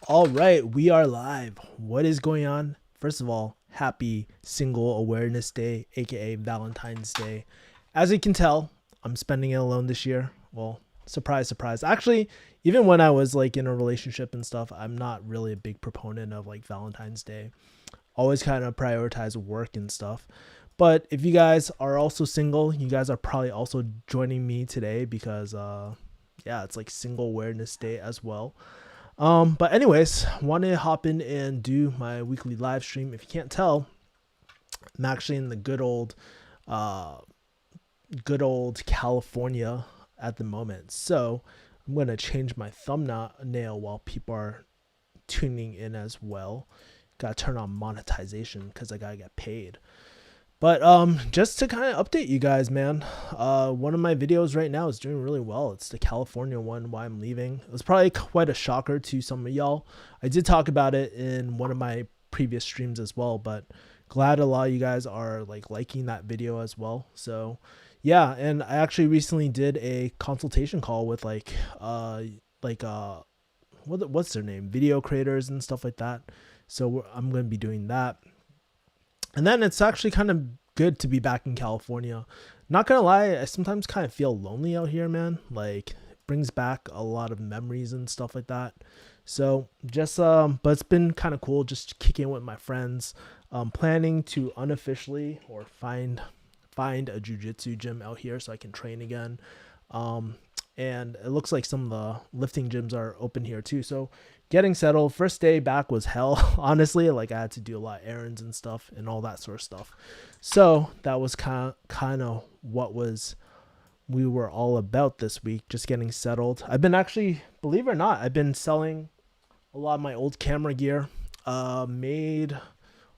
All right, we are live. What is going on? First of all, happy Single Awareness Day, aka Valentine's Day. As you can tell, I'm spending it alone this year. Well, surprise, surprise. Actually, even when I was like in a relationship and stuff, I'm not really a big proponent of like Valentine's Day. Always kind of prioritize work and stuff. But if you guys are also single, you guys are probably also joining me today because yeah, it's like Single Awareness Day as well. But anyways, wanted to hop in and do my weekly live stream. If you can't tell, I'm actually in the uh, good old California at the moment. So I'm gonna change my thumbnail while people are tuning in as well. Gotta turn on monetization because I gotta get paid. But just to kind of update you guys, man, one of my videos right now is doing really well. It's the California one, why I'm leaving. It was probably quite a shocker to some of y'all. I did talk about it in one of my previous streams as well, but glad a lot of you guys are like liking that video as well. So yeah, and I actually recently did a consultation call with like what's their name, video creators and stuff like that. So I'm going to be doing that. And then it's actually kind of good to be back in California. Not gonna lie, I sometimes kind of feel lonely out here, man. Like it brings back a lot of memories and stuff like that. So just but it's been kind of cool just kicking with my friends. Planning to unofficially or find a jujitsu gym out here so I can train again. Um, and it looks like some of the lifting gyms are open here too. So getting settled, first day back was hell. Honestly, like I had to do a lot of errands and stuff and all that sort of stuff. So that was kind of what was we were all about this week, just getting settled. I've been actually, believe it or not, I've been selling a lot of my old camera gear. Made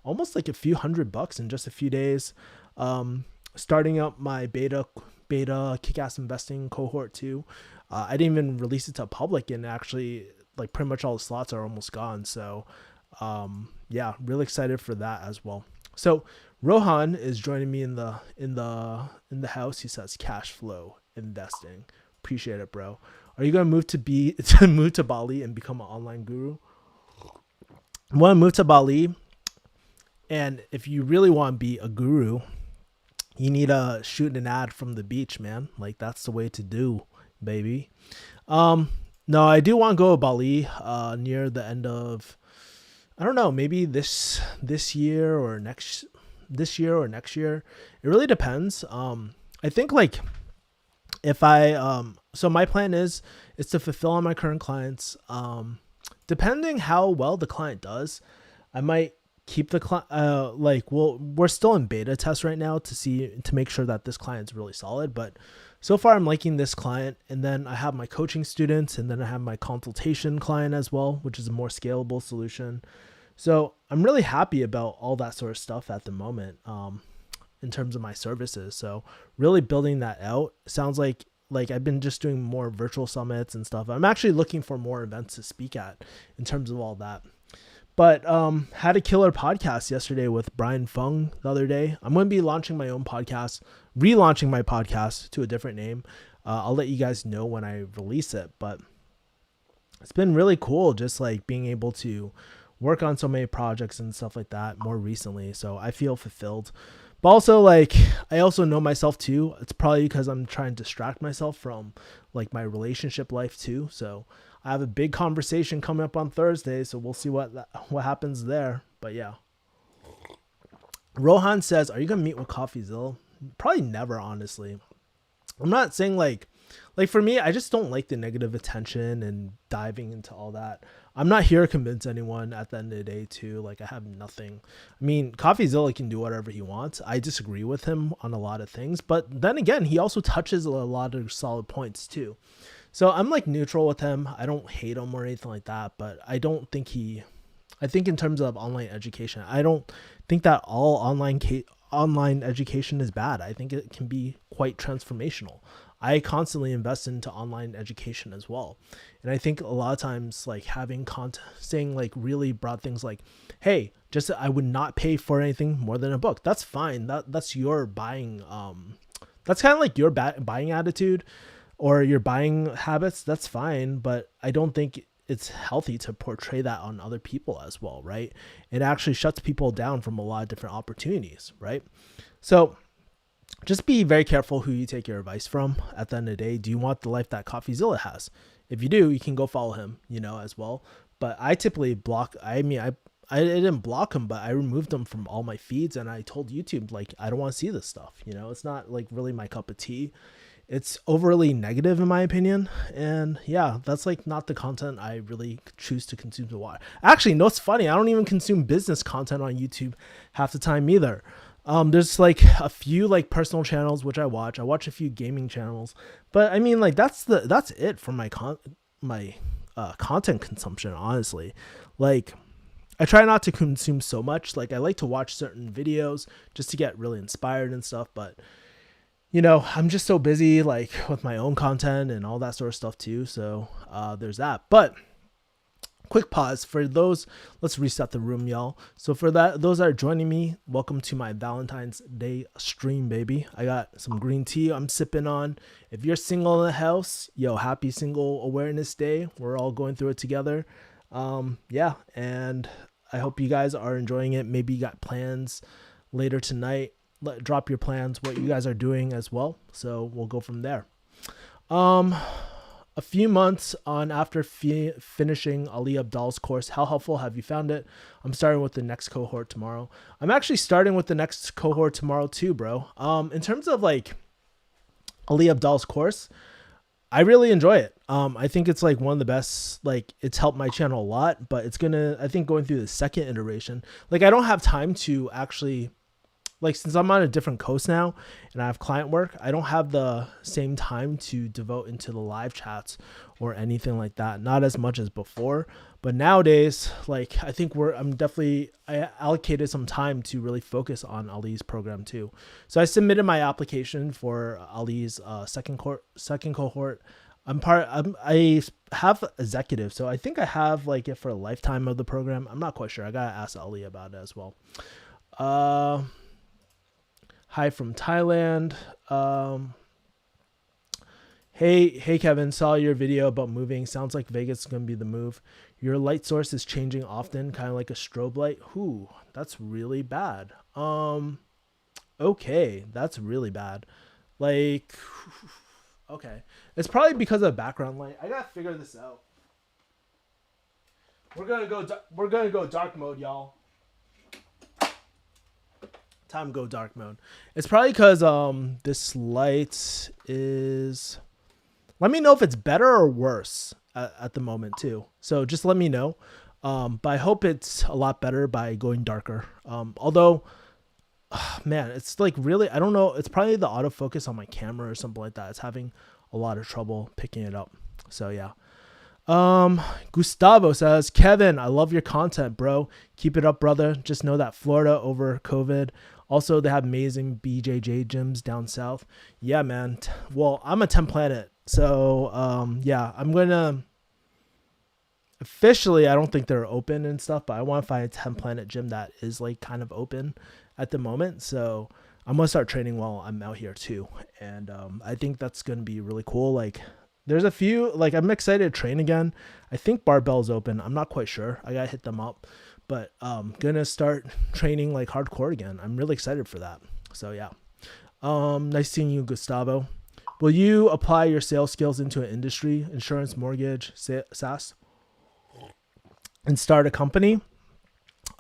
almost like a few $100 in just a few days. Starting up my beta kick-ass investing cohort 2. I didn't even release it to public, and actually like pretty much all the slots are almost gone. So yeah, really excited for that as well. So Rohan is joining me in the house. He says cash flow investing. Appreciate it, bro. Are you gonna move to move to Bali and become an online guru? I want to move to Bali, and if you really want to be a guru, you need to shoot an ad from the beach, man. Like that's the way to do, baby. No, I do want to go to Bali near the end of, I don't know, maybe this year or next year. It really depends. I think like if I so my plan is to fulfill on my current clients. Depending how well the client does, I might keep the client like, well, we're still in beta test right now to make sure that this client's really solid, but so far I'm liking this client. And then I have my coaching students, and then I have my consultation client as well, which is a more scalable solution. So I'm really happy about all that sort of stuff at the moment, in terms of my services. So really building that out. Sounds like I've been just doing more virtual summits and stuff. I'm actually looking for more events to speak at in terms of all that. But had a killer podcast yesterday with Brian Fung the other day. I'm going to be launching my own podcast, relaunching my podcast to a different name. I'll let you guys know when I release it. But it's been really cool just like being able to work on so many projects and stuff like that more recently. So I feel fulfilled. But also like I also know myself too. It's probably because I'm trying to distract myself from like my relationship life too. So I have a big conversation coming up on Thursday, so we'll see what happens there. But yeah. Rohan says, "Are you gonna meet with CoffeeZilla?" Probably never, honestly. I'm not saying like for me, I just don't like the negative attention and diving into all that. I'm not here to convince anyone at the end of the day too. Like I have nothing. I mean, CoffeeZilla can do whatever he wants. I disagree with him on a lot of things, but then again, he also touches a lot of solid points too. So I'm like neutral with him. I don't hate him or anything like that, but I don't think I think in terms of online education, I don't think that all online education is bad. I think it can be quite transformational. I constantly invest into online education as well. And I think a lot of times like having content saying like really broad things like, hey, just I would not pay for anything more than a book. That's fine. That's your buying that's kind of like your buying attitude or your buying habits. That's fine, but I don't think it's healthy to portray that on other people as well, right? It actually shuts people down from a lot of different opportunities, right? So just be very careful who you take your advice from. At the end of the day, do you want the life that CoffeeZilla has? If you do, you can go follow him, as well. But I typically block. I didn't block him, but I removed him from all my feeds, and I told YouTube, like, I don't want to see this stuff. It's not like really my cup of tea. It's overly negative in my opinion. And yeah, that's like not the content I really choose to consume to watch. Actually, no, it's funny. I don't even consume business content on YouTube half the time either. There's like a few like personal channels which I watch. I watch a few gaming channels, but I mean, like that's it for my content consumption. Honestly, like I try not to consume so much. Like I like to watch certain videos just to get really inspired and stuff, but I'm just so busy like with my own content and all that sort of stuff too. So there's that. But quick pause for those. Let's reset the room, y'all. So for those that are joining me, welcome to my Valentine's Day stream, baby. I got some green tea I'm sipping on. If you're single in the house, happy Single Awareness Day. We're all going through it together. Yeah, and I hope you guys are enjoying it. Maybe you got plans later tonight. Drop your plans, what you guys are doing as well. So we'll go from there. A few months on after finishing Ali Abdal's course, how helpful have you found it? I'm starting with the next cohort tomorrow. I'm actually starting with the next cohort tomorrow too, bro. In terms of like Ali Abdal's course, I really enjoy it. I think it's like one of the best, like it's helped my channel a lot, but I think going through the second iteration, like I don't have time to actually, like, since I'm on a different coast now and I have client work, I don't have the same time to devote into the live chats or anything like that. Not as much as before, but nowadays, like I think I allocated some time to really focus on Ali's program too. So I submitted my application for Ali's second cohort. I have executive, so I think I have like it for a lifetime of the program. I'm not quite sure. I gotta ask Ali about it as well. Hi from Thailand. Hey Kevin, saw your video about moving. Sounds like Vegas is gonna be the move. Your light source is changing often, kind of like a strobe light. Ooh, that's really bad. Okay, that's really bad. Like, okay, it's probably because of background light. I gotta figure this out. We're gonna go dark mode, y'all. Time to go dark mode. It's probably because this light is, let me know if it's better or worse at the moment too. So just let me know. But I hope it's a lot better by going darker. Although man, it's like really, I don't know, it's probably the autofocus on my camera or something like that. It's having a lot of trouble picking it up. So yeah. Gustavo says, Kevin, I love your content, bro. Keep it up, brother. Just know that Florida over COVID. Also, they have amazing BJJ gyms down south. Yeah, man. Well, I'm a 10 Planet. So, yeah, I'm going to officially, I don't think they're open and stuff, but I want to find a 10 Planet gym that is like kind of open at the moment. So I'm going to start training while I'm out here too. And, I think that's going to be really cool. Like, there's a few, like, I'm excited to train again. I think Barbell's open. I'm not quite sure. I got to hit them up. But gonna start training like hardcore again. I'm really excited for that. So yeah. Nice seeing you, Gustavo. Will you apply your sales skills into an industry, insurance, mortgage, SaaS, and start a company?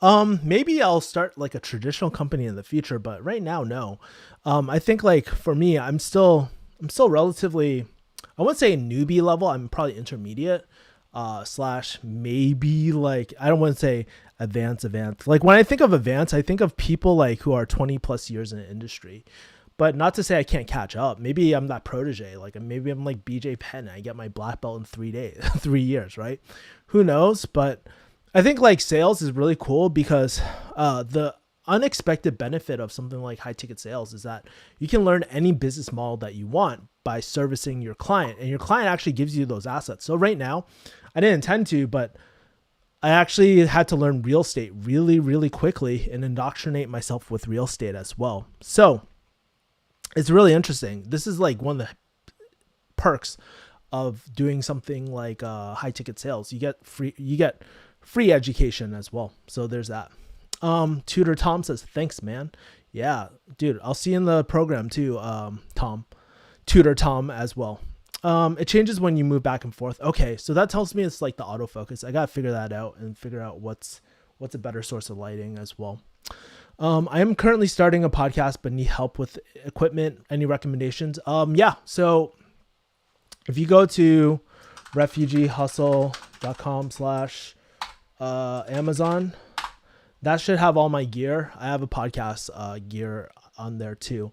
Maybe I'll start like a traditional company in the future, but right now, no. I think like for me, I'm still relatively, I wouldn't say newbie level. I'm probably intermediate. / maybe like, I don't want to say advanced. Like when I think of advanced, I think of people like who are 20 plus years in the industry, but not to say I can't catch up. Maybe I'm that protege. Like maybe I'm like BJ Penn. I get my black belt in 3 years, right? Who knows? But I think like sales is really cool because, the unexpected benefit of something like high ticket sales is that you can learn any business model that you want by servicing your client, and your client actually gives you those assets. So right now, I didn't intend to, but I actually had to learn real estate really, really quickly and indoctrinate myself with real estate as well. So it's really interesting. This is like one of the perks of doing something like high ticket sales. You get free education as well. So there's that. Tutor Tom says, thanks, man. Yeah, dude, I'll see you in the program too, Tom. Tutor Tom as well. It changes when you move back and forth. Okay, so that tells me it's like the autofocus. I gotta figure that out and figure out what's a better source of lighting as well. I am currently starting a podcast, but need help with equipment. Any recommendations? Yeah. So if you go to refugiehustle.com/Amazon, that should have all my gear. I have a podcast gear on there too.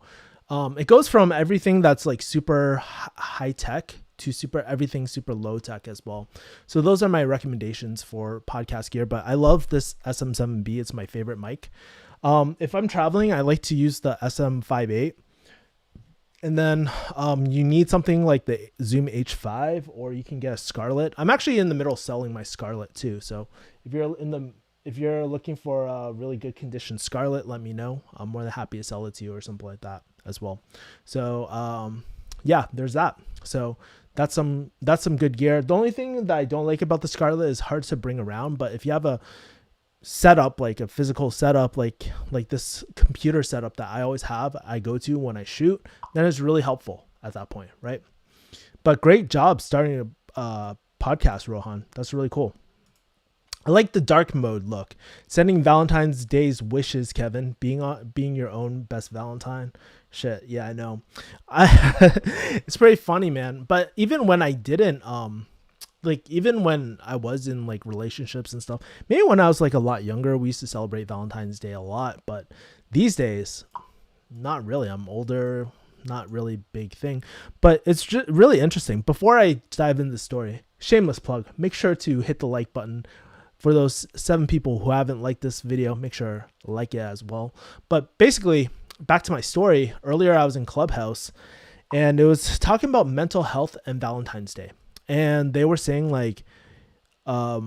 It goes from everything that's like super high tech to everything super low tech as well. So those are my recommendations for podcast gear, but I love this SM7B. It's my favorite mic. If I'm traveling, I like to use the SM58. And then you need something like the Zoom H5, or you can get a Scarlett. I'm actually in the middle of selling my Scarlett too. So if you're looking for a really good condition Scarlett, let me know. I'm more than happy to sell it to you or something like that as well. So yeah, there's that. So that's some good gear. The only thing that I don't like about the Scarlett is hard to bring around, but if you have a setup, like a physical setup, like this computer setup that I always have, I go to when I shoot, then it's really helpful at that point, right? But great job starting a podcast, Rohan. That's really cool. I like the dark mode look. Sending Valentine's Day's wishes, Kevin. Being your own best Valentine. Shit, yeah, I know. It's pretty funny, man. But even when I didn't, like even when I was in like relationships and stuff, maybe when I was like a lot younger, we used to celebrate Valentine's Day a lot. But these days, not really. I'm older, not really big thing. But it's just really interesting. Before I dive into the story, shameless plug, make sure to hit the like button. For those 7 people who haven't liked this video, make sure to like it as well. But basically, back to my story. Earlier, I was in Clubhouse, and it was talking about mental health and Valentine's Day. And they were saying like, or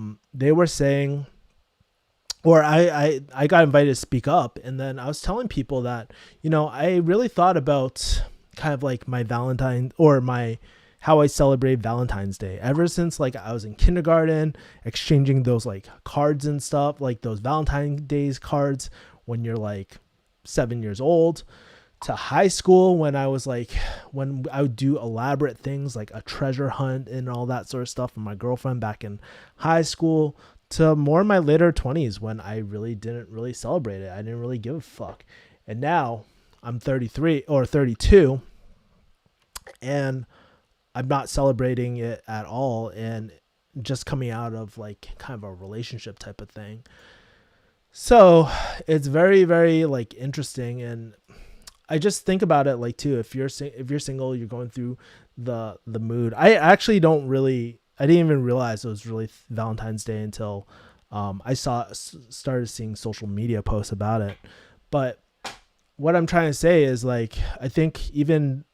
I got invited to speak up, and then I was telling people that, you know, I really thought about kind of like my Valentine or how I celebrate Valentine's Day ever since like I was in kindergarten, exchanging those like cards and stuff, like those Valentine's Day cards when you're like 7 years old, to high school when I would do elaborate things like a treasure hunt and all that sort of stuff with my girlfriend back in high school, to more in my later 20s when I really didn't really celebrate it. I didn't really give a fuck. And now I'm 33 or 32 and I'm not celebrating it at all, and just coming out of like kind of a relationship type of thing. So it's very, very like interesting. And I just think about it like too, if you're single, you're going through the mood. I didn't even realize it was really Valentine's Day until I started seeing social media posts about it. But what I'm trying to say is like, I think even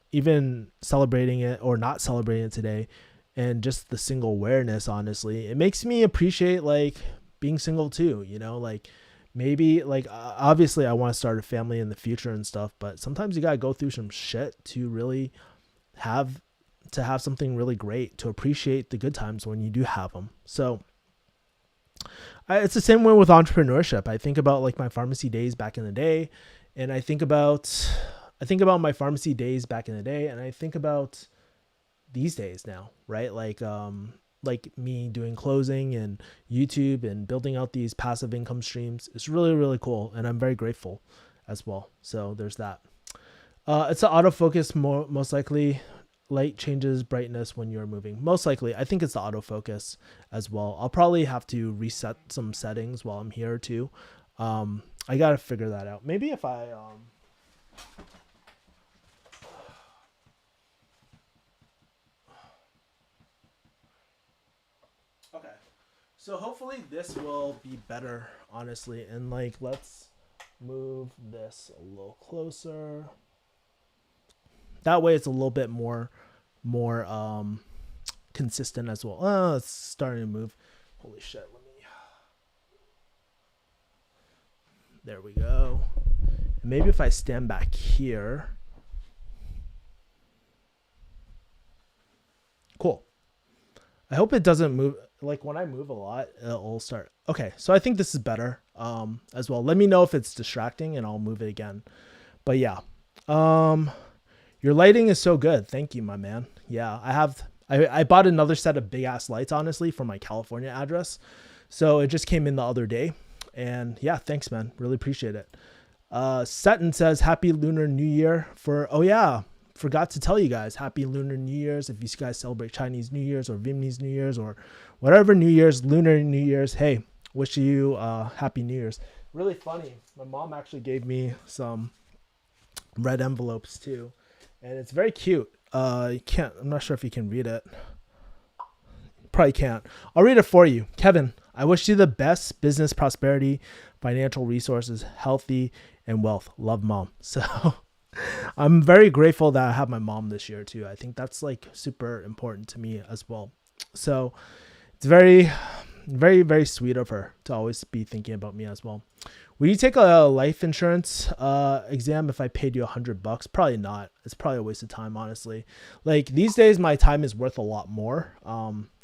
celebrating it or not celebrating it today, and just the single awareness, honestly, it makes me appreciate like being single too, you know, like maybe like obviously I want to start a family in the future and stuff, but sometimes you got to go through some shit to really have something really great, to appreciate the good times when you do have them. So it's the same way with entrepreneurship. I think about like my pharmacy days back in the day, and I think about my pharmacy days back in the day, and I think about these days now, right? Like me doing closing and YouTube and building out these passive income streams. It's really, really cool, and I'm very grateful as well. So there's that. It's the autofocus, most likely. Light changes brightness when you're moving. Most likely, I think it's the autofocus as well. I'll probably have to reset some settings while I'm here too. I gotta figure that out. Maybe if I okay, so hopefully this will be better, honestly. And like, let's move this a little closer. That way it's a little bit more consistent as well. Oh, it's starting to move. Holy shit. There we go. And maybe if I stand back here. Cool. I hope it doesn't move. Like when I move a lot, it'll start. Okay, so I think this is better as well. Let me know if it's distracting and I'll move it again. But yeah, um, your lighting is so good. Thank you, my man. Yeah, I bought another set of big ass lights, honestly, for my California address. So it just came in the other day. And yeah, thanks, man. Really appreciate it. Seton says, Happy Lunar New Year oh yeah, forgot to tell you guys, Happy Lunar New Year's. If you guys celebrate Chinese New Year's or Vietnamese New Year's or whatever New Year's, Lunar New Year's, hey, wish you Happy New Year's. Really funny. My mom actually gave me some red envelopes too. And it's very cute. I'm not sure if you can read it. Probably can't. I'll read it for you. Kevin, I wish you the best business prosperity, financial resources, healthy, and wealth. Love, Mom. So I'm very grateful that I have my mom this year too. I think that's like super important to me as well. So it's very, very, very sweet of her to always be thinking about me as well. Will you take a life insurance exam if I paid you $100? Probably not. It's probably a waste of time, honestly. Like these days, my time is worth a lot more.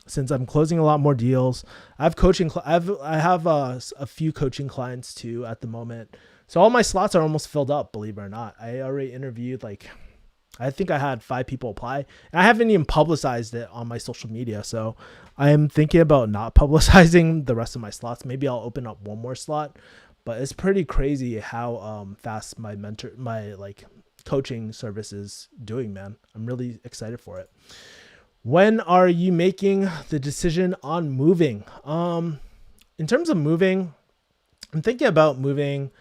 Since I'm closing a lot more deals, I have a few coaching clients too at the moment. So all my slots are almost filled up, believe it or not. I already interviewed I think I had 5 people apply, and I haven't even publicized it on my social media. So I am thinking about not publicizing the rest of my slots. Maybe I'll open up one more slot, but it's pretty crazy how fast my coaching service is doing, man. I'm really excited for it. When are you making the decision on moving? In terms of moving, I'm thinking about moving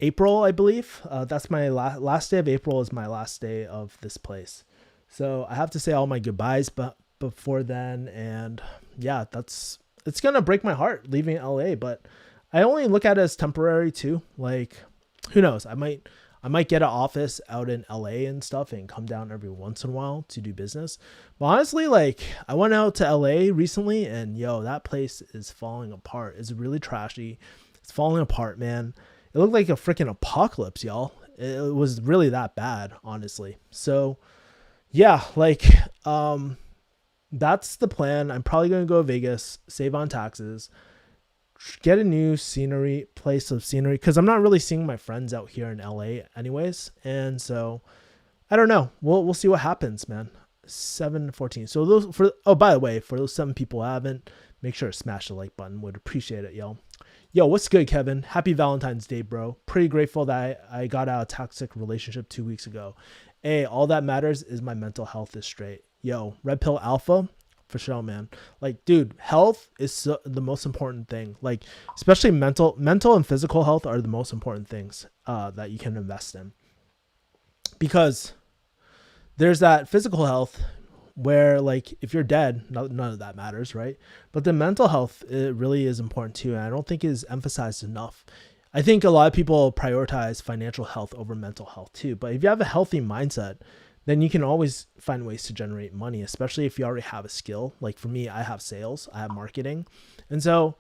April, I believe. That's my last day of April is my last day of this place. So I have to say all my goodbyes but before then. And yeah, it's going to break my heart leaving LA, but I only look at it as temporary too. Like, who knows? I might get an office out in LA and stuff and come down every once in a while to do business. But honestly, like I went out to LA recently and that place is falling apart. It's really trashy. It's falling apart, man. It looked like a freaking apocalypse, y'all. It was really that bad, honestly. So yeah, that's the plan. I'm probably going to go to Vegas, save on taxes, get a new place of scenery, because I'm not really seeing my friends out here in LA anyways. And so I don't know. We'll see what happens, man. 7:14. So by the way, for those 7 people who haven't, make sure to smash the like button. Would appreciate it, yo. Yo, what's good, Kevin? Happy Valentine's Day, bro. Pretty grateful that I got out of a toxic relationship 2 weeks ago. Hey, all that matters is my mental health is straight. Yo, Red Pill Alpha, for sure, man. Like, dude, health is the most important thing. Like, especially mental and physical health are the most important things that you can invest in. Because there's that physical health where, like, if you're dead, none of that matters, right? But the mental health, it really is important too. And I don't think it is emphasized enough. I think a lot of people prioritize financial health over mental health too. But if you have a healthy mindset, then you can always find ways to generate money, especially if you already have a skill. Like for me, I have sales, I have marketing. And so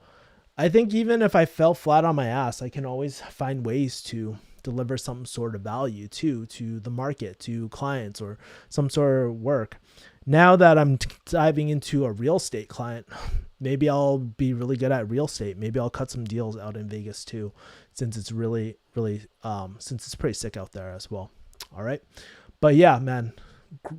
I think even if I fell flat on my ass, I can always find ways to deliver some sort of value to the market, to clients, or some sort of work. Now that I'm diving into a real estate client, maybe I'll be really good at real estate. Maybe I'll cut some deals out in Vegas too, since it's really, really, since it's pretty sick out there as well. All right. But yeah, man,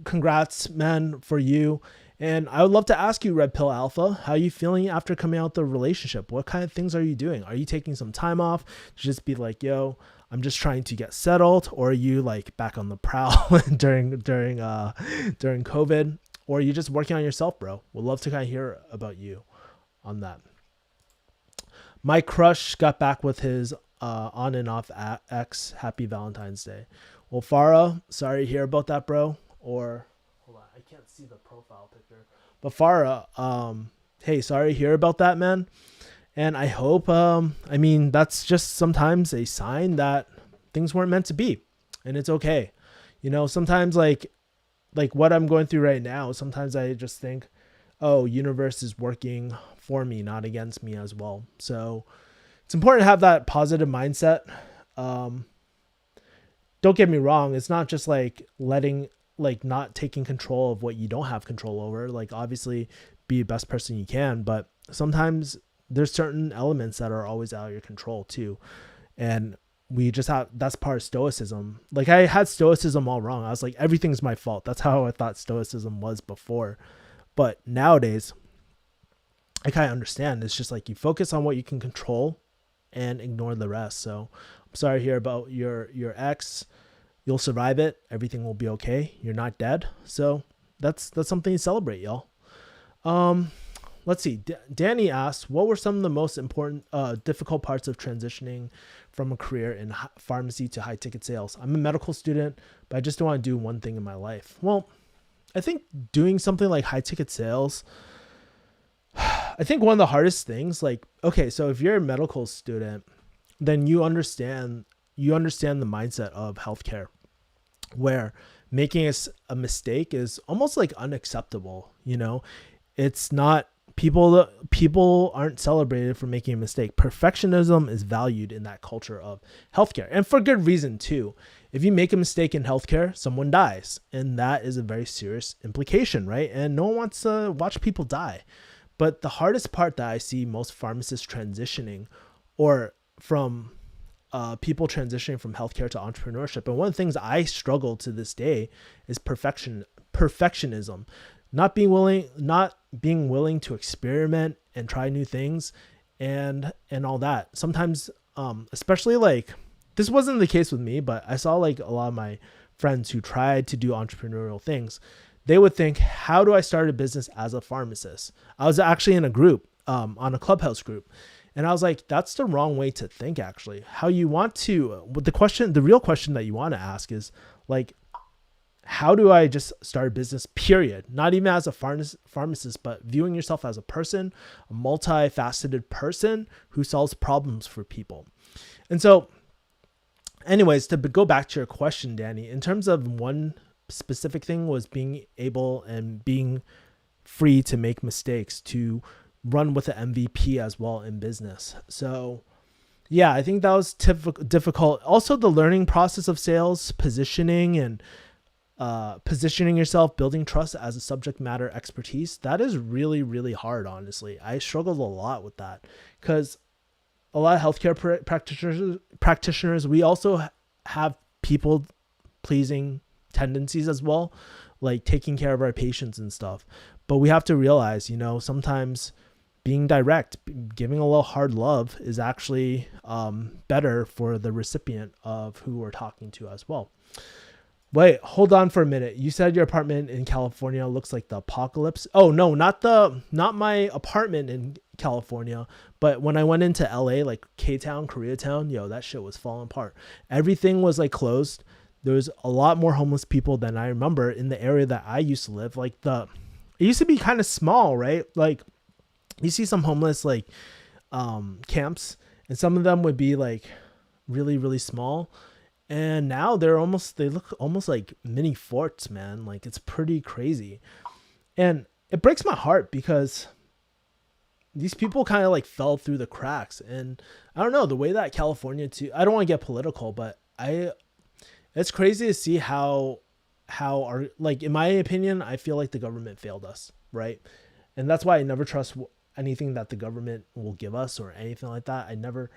congrats, man, for you. And I would love to ask you, Red Pill Alpha, how are you feeling after coming out the relationship? What kind of things are you doing? Are you taking some time off to just be like, yo, I'm just trying to get settled? Or are you like back on the prowl during COVID? Or are you just working on yourself, bro? Would love to kind of hear about you on that. My crush got back with his on and off ex. Happy Valentine's Day. Well, Farah, sorry to hear about that, bro. Or hold on, I can't see the profile picture. But Farah, hey, sorry to hear about that, man. And I hope, that's just sometimes a sign that things weren't meant to be, and it's okay. Sometimes like what I'm going through right now, sometimes I just think, oh, universe is working for me, not against me as well. So it's important to have that positive mindset. Don't get me wrong. It's not just like not taking control of what you don't have control over. Like obviously be the best person you can, but sometimes there's certain elements that are always out of your control too. And we just have, that's part of stoicism. Like I had stoicism all wrong. I was like, everything's my fault. That's how I thought stoicism was before. But nowadays, I kind of understand. It's just like you focus on what you can control and ignore the rest. So I'm sorry to hear about your ex. You'll survive it. Everything will be okay. You're not dead. So that's something to celebrate, y'all. Let's see. Danny asked, what were some of the most important, difficult parts of transitioning from a career in pharmacy to high ticket sales? I'm a medical student, but I just don't want to do one thing in my life. Well, I think doing something like high ticket sales, I think one of the hardest things, like, okay, so if you're a medical student, then you understand the mindset of healthcare, where making a mistake is almost like unacceptable. You know, it's not, people aren't celebrated for making a mistake. Perfectionism is valued in that culture of healthcare, and for good reason too. If you make a mistake in healthcare, someone dies, and that is a very serious implication, right? And no one wants to watch people die. But the hardest part that I see most pharmacists transitioning, or from people transitioning from healthcare to entrepreneurship, and one of the things I struggle to this day is perfectionism. Not being willing to experiment and try new things and all that. Sometimes, especially like, this wasn't the case with me, but I saw like a lot of my friends who tried to do entrepreneurial things. They would think, how do I start a business as a pharmacist? I was actually in a group, on a Clubhouse group. And I was like, that's the wrong way to think, actually. How you want to, the real question that you want to ask is like, how do I just start a business, period? Not even as a pharmacist, but viewing yourself as a person, a multifaceted person who solves problems for people. And so anyways, to go back to your question, Danny, in terms of one specific thing was being able and being free to make mistakes, to run with an MVP as well in business. So yeah, I think that was difficult. Also the learning process of sales, positioning and positioning yourself, building trust as a subject matter expertise. That is really, really hard. Honestly, I struggled a lot with that because a lot of healthcare practitioners, we also have people pleasing tendencies as well, like taking care of our patients and stuff. But we have to realize, you know, sometimes being direct, giving a little hard love is actually better for the recipient of who we're talking to as well. Wait, hold on for a minute. You said your apartment in California looks like the apocalypse. Oh no, not my apartment in California, but when I went into LA, like K-Town, Koreatown, yo, that shit was falling apart. Everything was like closed. There was a lot more homeless people than I remember in the area that I used to live. Like it used to be kind of small, right? Like you see some homeless like camps, and some of them would be like really, really small. And now they look almost like mini forts, man. Like it's pretty crazy. And it breaks my heart because these people kind of like fell through the cracks. And I don't know, the way that California too, I don't want to get political, but it's crazy to see how like, in my opinion, I feel like the government failed us, right? And that's why I never trust anything that the government will give us or anything like that. I never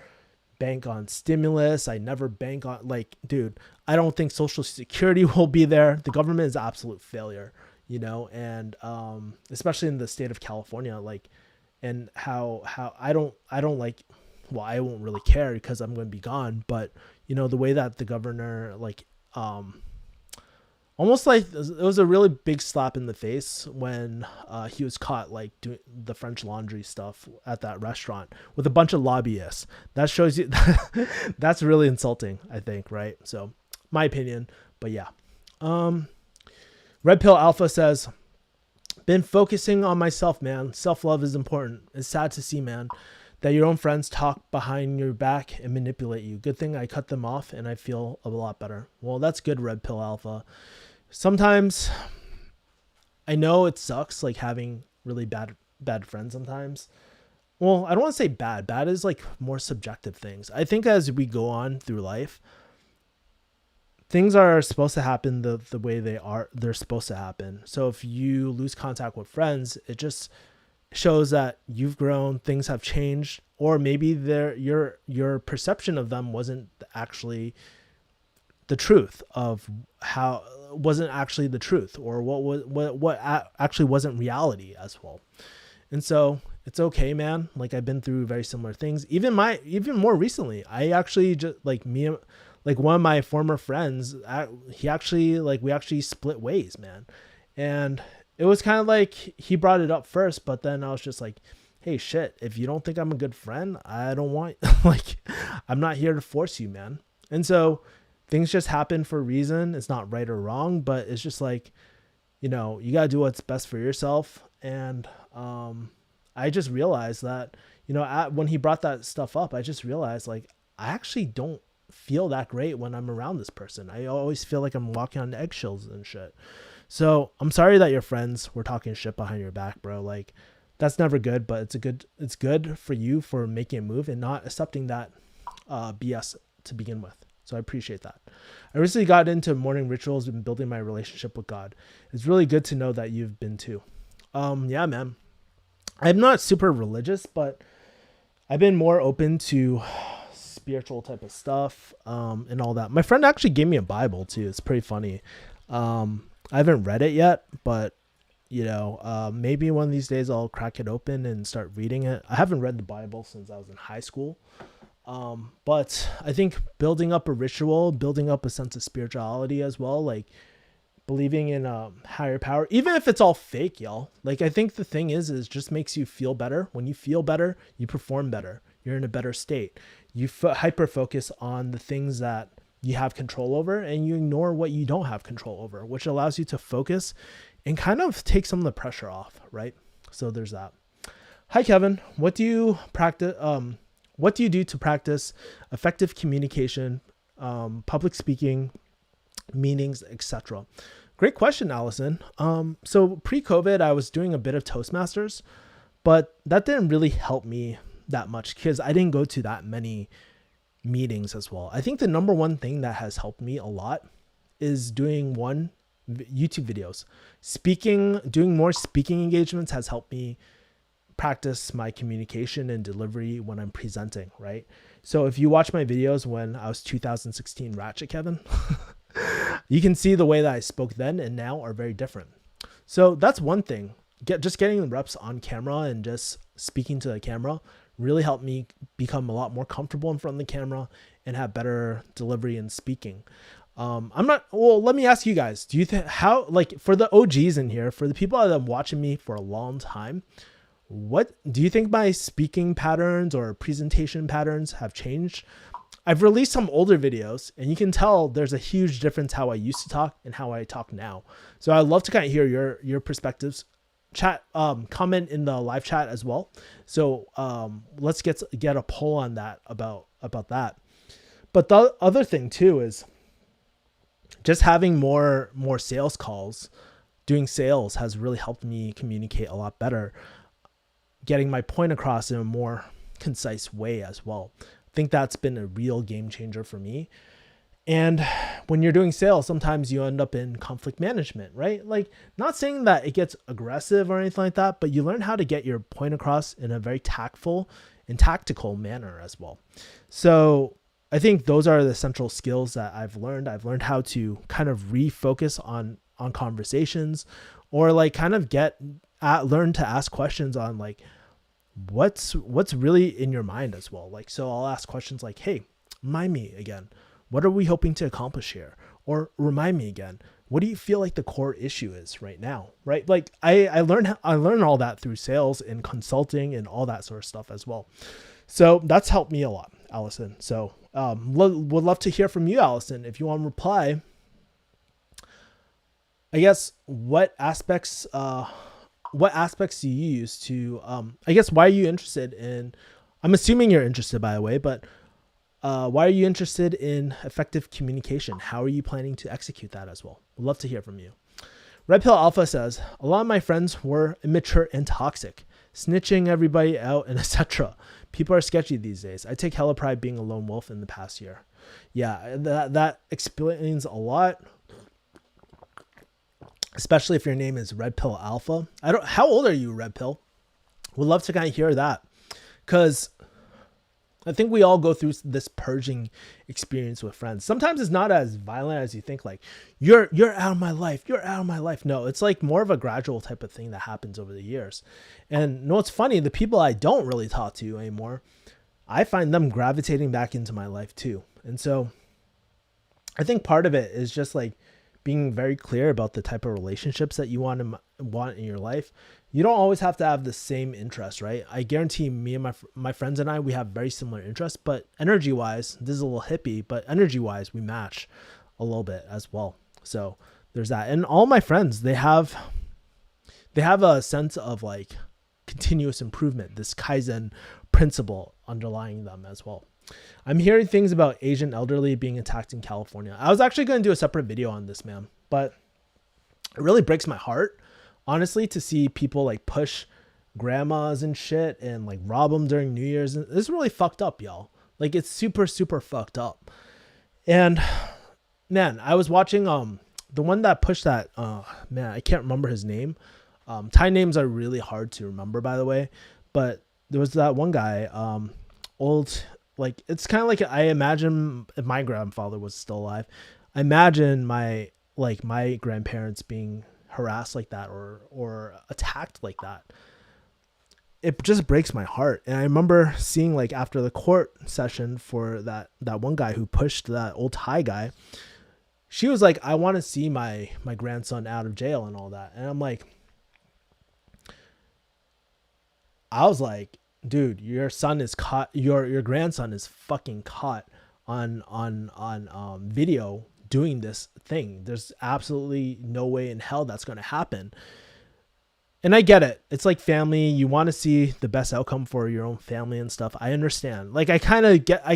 bank on stimulus. I never bank on, like, dude, I don't think Social Security will be there. The government is an absolute failure, you know, and especially in the state of California, like, and how I don't like, well, I won't really care because I'm going to be gone, but you know, the way that the governor, like, almost like it was a really big slap in the face when he was caught like doing the French Laundry stuff at that restaurant with a bunch of lobbyists. That shows you that's really insulting, I think, right? So my opinion, but yeah. Red Pill Alpha says, been focusing on myself, man. Self-love is important. It's sad to see, man, that your own friends talk behind your back and manipulate you. Good thing I cut them off and I feel a lot better. Well, that's good, Red Pill Alpha. Sometimes I know it sucks, like having really bad friends sometimes. Well, I don't want to say bad. Bad is like more subjective things. I think as we go on through life, things are supposed to happen the way they're supposed to happen. So if you lose contact with friends, it just shows that you've grown, things have changed, or maybe your perception of them wasn't actually the truth of how wasn't actually the truth, or what actually wasn't reality as well. And so it's okay, man. Like, I've been through very similar things. Even more recently, I actually just like one of my former friends, we actually split ways, man. And it was kind of like he brought it up first, but then I was just like, hey, shit, if you don't think I'm a good friend, I don't want, like, I'm not here to force you, man. And so things just happen for a reason. It's not right or wrong, but it's just like, you got to do what's best for yourself. And I just realized that, when he brought that stuff up, I just realized, like, I actually don't feel that great when I'm around this person. I always feel like I'm walking on eggshells and shit. So I'm sorry that your friends were talking shit behind your back, bro. Like, that's never good, but it's good for you for making a move and not accepting that BS to begin with. So I appreciate that. I recently got into morning rituals and building my relationship with God. It's really good to know that you've been too. Yeah, man. I'm not super religious, but I've been more open to spiritual type of stuff and all that. My friend actually gave me a Bible too. It's pretty funny. I haven't read it yet, but maybe one of these days I'll crack it open and start reading it. I haven't read the Bible since I was in high school. But I think building up a ritual, building up a sense of spirituality as well, like believing in a higher power, even if it's all fake, y'all. Like, I think the thing is it just makes you feel better. When you feel better, you perform better. You're in a better state. You hyper focus on the things that you have control over, and you ignore what you don't have control over, which allows you to focus and kind of take some of the pressure off, right? So there's that. Hi, Kevin. What do you practice? What do you do to practice effective communication, public speaking, meetings, etc.? Great question, Allison. So pre-COVID, I was doing a bit of Toastmasters, but that didn't really help me that much because I didn't go to that many meetings as well. I think the number one thing that has helped me a lot is doing YouTube videos. Doing more speaking engagements has helped me practice my communication and delivery when I'm presenting, right? So if you watch my videos when I was 2016 Ratchet Kevin, you can see the way that I spoke then and now are very different. So that's one thing. Just getting the reps on camera and just speaking to the camera really helped me become a lot more comfortable in front of the camera and have better delivery and speaking. Let me ask you guys, do you think for the OGs in here, for the people that have been watching me for a long time, what do you think my speaking patterns or presentation patterns have changed? I've released some older videos and you can tell there's a huge difference how I used to talk and how I talk now. So I'd love to kind of hear your perspectives. Chat, comment in the live chat as well. So let's get a poll on that about that. But the other thing too is just having more sales calls. Doing sales has really helped me communicate a lot better, getting my point across in a more concise way as well. I think that's been a real game changer for me. And when you're doing sales, sometimes you end up in conflict management, right? Like, not saying that it gets aggressive or anything like that, but you learn how to get your point across in a very tactful and tactical manner as well. So I think those are the essential skills that I've learned. I've learned how to kind of refocus on conversations, or like kind of learn to ask questions on like, what's really in your mind as well. Like, so I'll ask questions like, hey, remind me again, what are we hoping to accomplish here? Or remind me again, what do you feel like the core issue is right now? Right? Like I learned all that through sales and consulting and all that sort of stuff as well. So that's helped me a lot, Allison. So would love to hear from you, Allison. If you want to reply, I guess what aspects do you use to, I guess, why are you interested in, I'm assuming you're interested, by the way, but why are you interested in effective communication? How are you planning to execute that as well? We'd love to hear from you. Red Pill Alpha says, a lot of my friends were immature and toxic, snitching everybody out and etc. People are sketchy these days. I take hella pride being a lone wolf in the past year. Yeah, that explains a lot. Especially if your name is Red Pill Alpha. How old are you, Red Pill? Would love to kind of hear that, because I think we all go through this purging experience with friends. Sometimes it's not as violent as you think, like you're out of my life, you're out of my life. No, it's like more of a gradual type of thing that happens over the years. And you know what's funny? The people I don't really talk to anymore, I find them gravitating back into my life too. And so I think part of it is just like being very clear about the type of relationships that you want in your life. You don't always have to have the same interests, right? I guarantee me and my friends and I, we have very similar interests, but energy wise, this is a little hippie, but energy wise, we match a little bit as well. So there's that. And all my friends, they have a sense of like continuous improvement, this Kaizen principle underlying them as well. I'm hearing things about Asian elderly being attacked in California. I was actually going to do a separate video on this, man, but it really breaks my heart, honestly, to see people like push grandmas and shit and like rob them during New Year's. This is really fucked up, y'all. Like, it's super, super fucked up. And man, I was watching the one that pushed that, man, I can't remember his name. Thai names are really hard to remember, by the way, but there was that one guy, old, like, it's kind of like, I imagine if my grandfather was still alive, I imagine my grandparents being harassed like that or attacked like that. It just breaks my heart. And I remember seeing, like, after the court session for that one guy who pushed that old Thai guy, she was like, I want to see my grandson out of jail and all that. And I'm like, I was like, dude, your son is caught, your grandson is fucking caught on video doing this thing. There's absolutely no way in hell that's going to happen. And I get it. It's like family. You want to see the best outcome for your own family and stuff. I understand. Like, I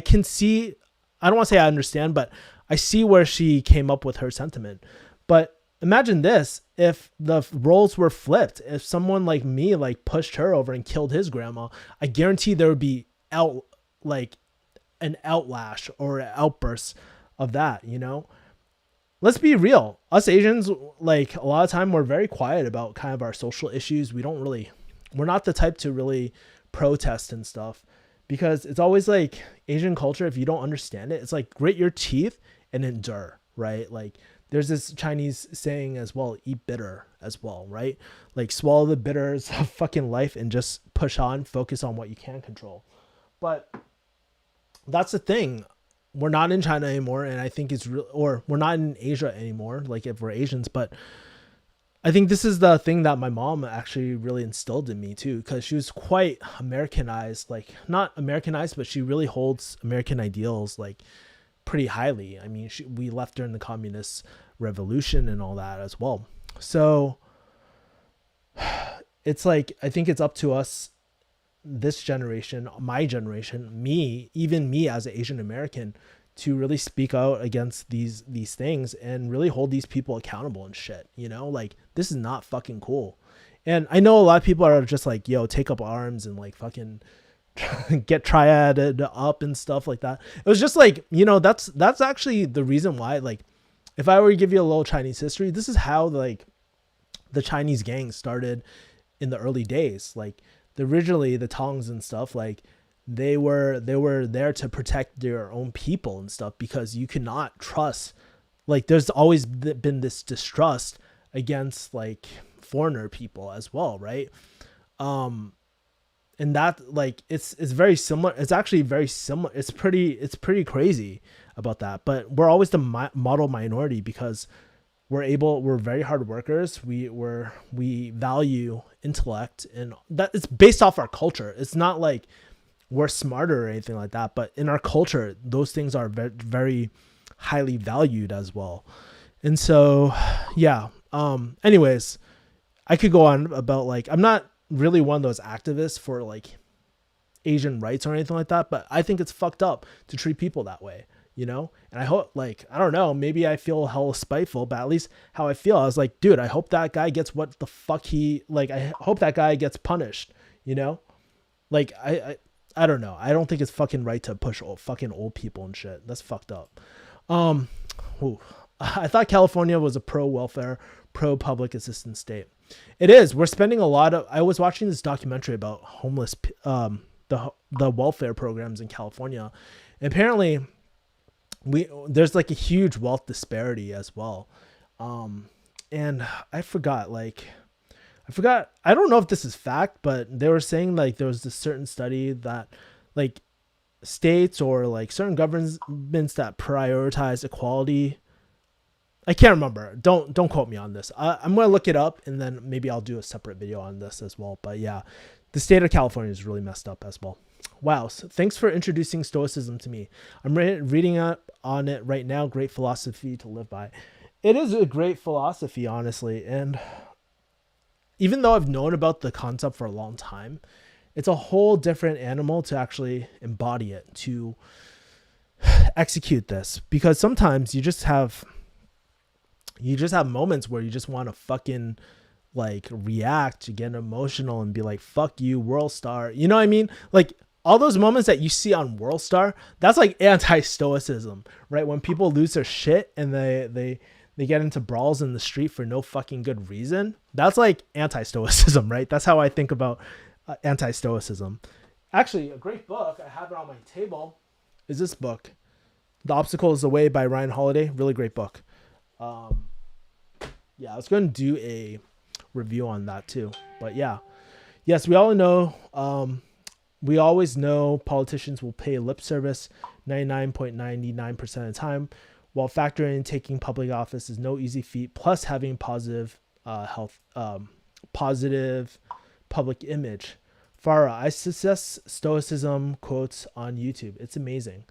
can see, I don't want to say I understand, but I see where she came up with her sentiment. But imagine this, if the roles were flipped, if someone like me like pushed her over and killed his grandma, I guarantee there would be an outlash or an outburst of that, you know? Let's be real. Us Asians, like, a lot of time we're very quiet about kind of our social issues. We're not the type to really protest and stuff, because it's always like Asian culture, if you don't understand it, it's like grit your teeth and endure, right? Like, there's this Chinese saying as well, eat bitter as well, right? Like, swallow the bitters of fucking life and just push on, focus on what you can control. But that's the thing. We're not in China anymore, and I think it's real, or we're not in Asia anymore, like if we're Asians, but I think this is the thing that my mom actually really instilled in me too, because she was quite Americanized, like not Americanized, but she really holds American ideals like pretty highly. I mean, we left during the communist revolution and all that as well. So it's like, I think it's up to us, this generation, my generation, even me as an Asian American, to really speak out against these things and really hold these people accountable and shit, you know? Like, this is not fucking cool. And I know a lot of people are just like, yo, take up arms and like fucking get triaded up and stuff like that. It was just like, you know, that's actually the reason why, like, if I were to give you a little Chinese history, this is how like the Chinese gang started in the early days. Like, originally the Tongs and stuff, like they were there to protect their own people and stuff, because you cannot trust, like, there's always been this distrust against like foreigner people as well, right? And that, like, it's very similar. It's actually very similar. It's pretty crazy about that. But we're always the model minority, because we're very hard workers. We value intellect, and that it's based off our culture. It's not like we're smarter or anything like that, but in our culture, those things are very, very highly valued as well. And so, yeah. Anyways, I could go on about, like, I'm not really one of those activists for like Asian rights or anything like that, but I think it's fucked up to treat people that way, you know? And I hope, like, I don't know, maybe I feel hella spiteful, but at least how I feel, I was like, dude, I hope that guy gets what the fuck I hope that guy gets punished, you know? Like, I don't know. I don't think it's fucking right to push fucking old people and shit. That's fucked up. I thought California was a pro-welfare, pro public assistance state. It is. We're spending a lot of. I was watching this documentary about homeless, the welfare programs in California. And apparently, there's like a huge wealth disparity as well. And I forgot. I don't know if this is fact, but they were saying like there was this certain study that like states or like certain governments that prioritize equality. I can't remember. Don't quote me on this. I'm going to look it up and then maybe I'll do a separate video on this as well. But yeah, the state of California is really messed up as well. Wow. So thanks for introducing Stoicism to me. I'm reading up on it right now. Great philosophy to live by. It is a great philosophy, honestly. And even though I've known about the concept for a long time, it's a whole different animal to actually embody it, to execute this. Because sometimes you just have moments where you just want to fucking like react, to get emotional and be like, fuck you, World Star. You know what I mean? Like all those moments that you see on World Star, that's like anti-stoicism, right? When people lose their shit and they get into brawls in the street for no fucking good reason. That's like anti-stoicism, right? That's how I think about anti-stoicism. Actually, a great book, I have it on my table, is this book, The Obstacle is the Way by Ryan Holiday. Really great book. Yeah, I was going to do a review on that too. But yeah, yes, we all know, we always know politicians will pay lip service 99.99% of the time, while factoring in taking public office is no easy feat, plus having positive positive public image. Farah, I suggest Stoicism quotes on YouTube. It's amazing.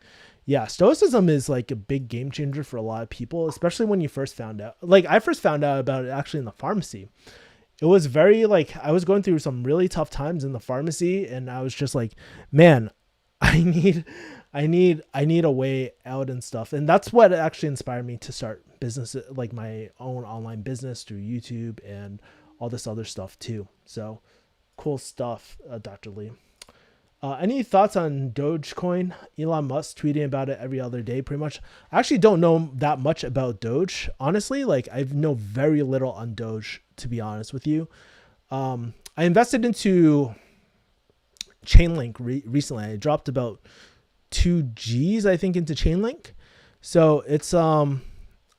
Yeah, Stoicism is like a big game changer for a lot of people, especially when you first found out. Like I first found out about it actually in the pharmacy. It was very like, I was going through some really tough times in the pharmacy and I was just like, man, I need a way out and stuff. And that's what actually inspired me to start business, like my own online business through YouTube and all this other stuff too. So cool stuff, Dr. Lee. Any thoughts on Dogecoin? Elon Musk tweeting about it every other day, pretty much. I actually don't know that much about Doge, honestly. Like I know very little on Doge, to be honest with you. I invested into Chainlink recently. I dropped about 2 G's, I think, into Chainlink. So it's I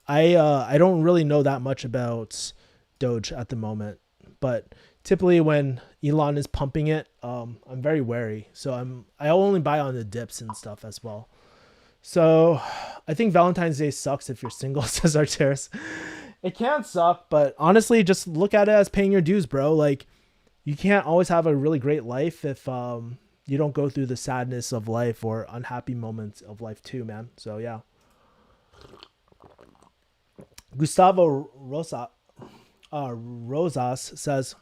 don't really know that much about Doge at the moment, but typically when Elon is pumping it, I'm very wary. So I only buy on the dips and stuff as well. So I think Valentine's Day sucks if you're single, says Arteris. It can suck, but honestly, just look at it as paying your dues, bro. Like you can't always have a really great life if you don't go through the sadness of life or unhappy moments of life too, man. So yeah. Gustavo Rosas says,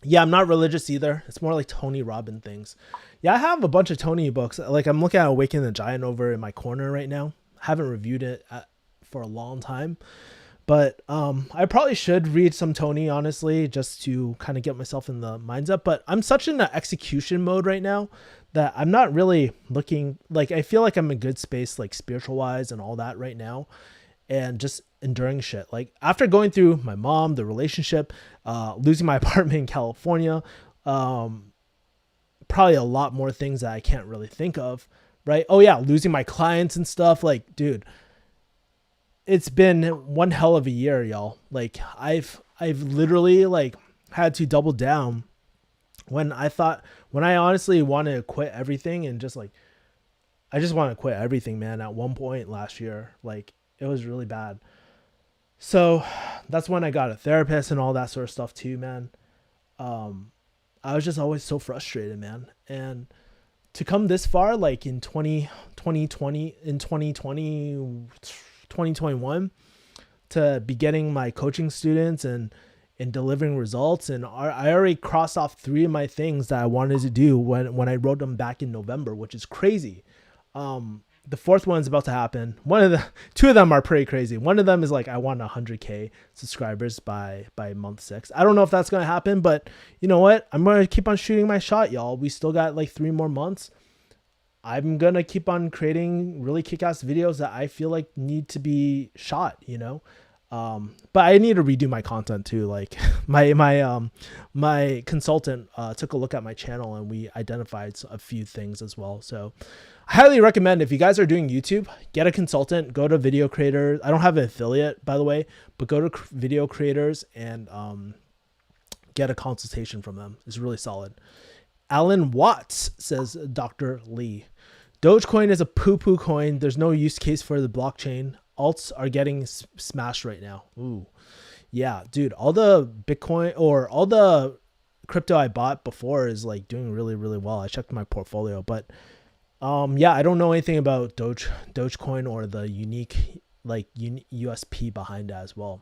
yeah, I'm not religious either. It's more like Tony Robbins things. Yeah, I have a bunch of Tony books. Like I'm looking at Awaken the Giant over in my corner right now. I haven't reviewed it for a long time. But I probably should read some Tony, honestly, just to kind of get myself in the mindset. But I'm such in the execution mode right now that I'm not really looking, like I feel like I'm in a good space, like spiritual wise and all that right now. And just enduring shit. Like after going through my mom, the relationship, losing my apartment in California, probably a lot more things that I can't really think of, right? Oh yeah, losing my clients and stuff. Like, dude, it's been one hell of a year, y'all. Like I've literally like had to double down when I honestly wanted to quit everything and just like, I just want to quit everything, man. At one point last year, like it was really bad. So that's when I got a therapist and all that sort of stuff too, man. I was just always so frustrated, man. And to come this far, like in 2021, to be getting my coaching students and delivering results. And I already crossed off 3 of my things that I wanted to do when I wrote them back in November, which is crazy. The 4th one's about to happen. 2 of them are pretty crazy. One of them is like, I want 100K subscribers by month 6. I don't know if that's going to happen, but you know what? I'm going to keep on shooting my shot, y'all. We still got like 3 more months. I'm going to keep on creating really kick-ass videos that I feel like need to be shot, you know? But I need to redo my content too. Like my consultant took a look at my channel and we identified a few things as well. So I highly recommend, if you guys are doing YouTube, get a consultant, go to video creators. I don't have an affiliate, by the way, but go to video creators and get a consultation from them. It's really solid. Alan Watts says, Dr. Lee, Dogecoin is a poo-poo coin. There's no use case for the blockchain. Alts are getting smashed right now. Ooh, yeah, dude, all the Bitcoin or all the crypto I bought before is like doing really, really well. I checked my portfolio, but yeah, I don't know anything about Dogecoin or the unique like USP behind it as well.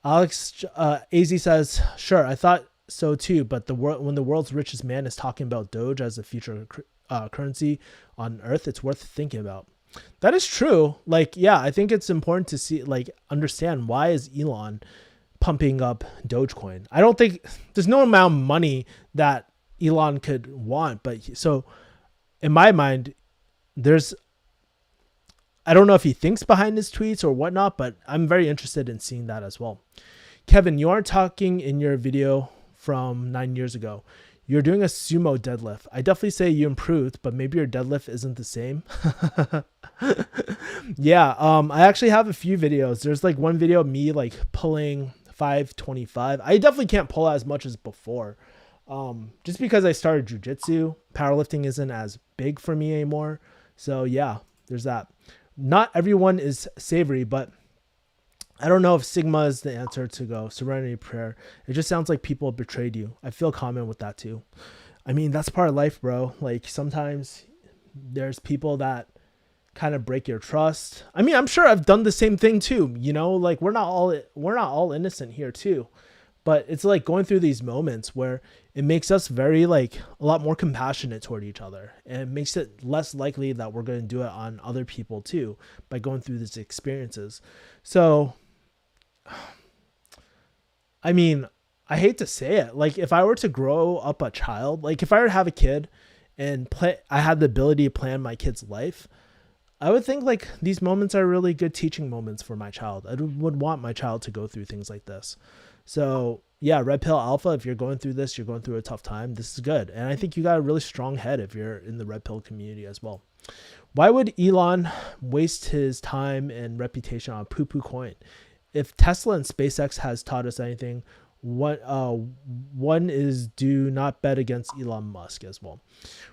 Alex AZ says, sure, I thought so too, but when the world's richest man is talking about Doge as a future currency on Earth, it's worth thinking about. That is true. Like, yeah, I think it's important to see, like, understand why is Elon pumping up Dogecoin. I don't think there's no amount of money that Elon could want, but so in my mind, I don't know if he thinks behind his tweets or whatnot, but I'm very interested in seeing that as well. Kevin, you aren't talking in your video from 9 years ago. You're doing a sumo deadlift. I definitely say you improved, but maybe your deadlift isn't the same. Yeah, I actually have a few videos. There's like one video of me like pulling 525. I definitely can't pull as much as before. Just because I started jujitsu, powerlifting isn't as big for me anymore. So yeah, there's that. Not everyone is savory, but I don't know if Sigma is the answer to go. Serenity prayer. It just sounds like people betrayed you. I feel common with that too. I mean, that's part of life, bro. Like sometimes there's people that kind of break your trust. I mean, I'm sure I've done the same thing too. You know, like we're not all innocent here too. But it's like going through these moments where it makes us very like a lot more compassionate toward each other. And it makes it less likely that we're going to do it on other people too by going through these experiences. So I mean, I hate to say it. Like if I were to grow up a child, like if I were to have a kid and I had the ability to plan my kid's life, I would think like these moments are really good teaching moments for my child. I would want my child to go through things like this. So yeah, Red Pill Alpha, if you're going through this, you're going through a tough time, this is good. And I think you got a really strong head if you're in the Red Pill community as well. Why would Elon waste his time and reputation on a poo-poo coin? If Tesla and SpaceX has taught us anything, one is do not bet against Elon Musk as well.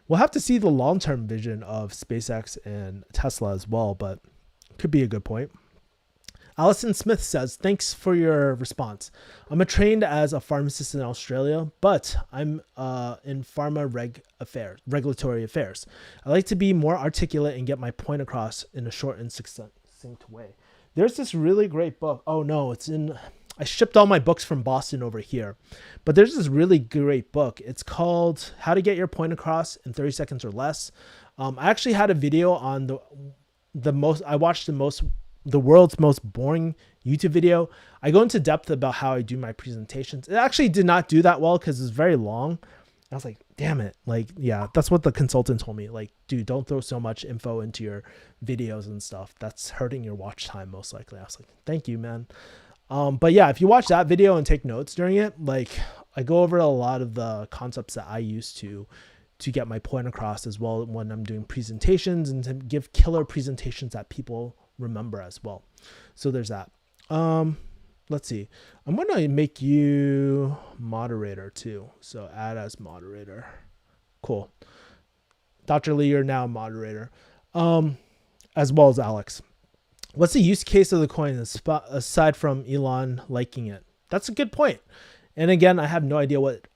We'll have to see the long-term vision of SpaceX and Tesla as well, but could be a good point. Allison Smith says, thanks for your response. I'm trained as a pharmacist in Australia, but I'm in pharma regulatory affairs. I like to be more articulate and get my point across in a short and succinct way. There's this really great book. Oh no, I shipped all my books from Boston over here, but there's this really great book. It's called How to Get Your Point Across in 30 Seconds or Less. I actually had a video on the world's most boring YouTube video. I go into depth about how I do my presentations. It actually did not do that well because it's very long. I was like, damn it. Like, yeah, that's what the consultant told me. Like, dude, don't throw so much info into your videos and stuff. That's hurting your watch time most likely. I was like, thank you, man. But yeah, if you watch that video and take notes during it, like I go over a lot of the concepts that I use to get my point across as well when I'm doing presentations and to give killer presentations that people remember as well. So there's that. Let's see. I'm going to make you moderator too. So add as moderator. Cool. Dr. Lee, you're now a moderator. As well as Alex. What's the use case of the coin aside from Elon liking it? That's a good point. And again, I have no idea what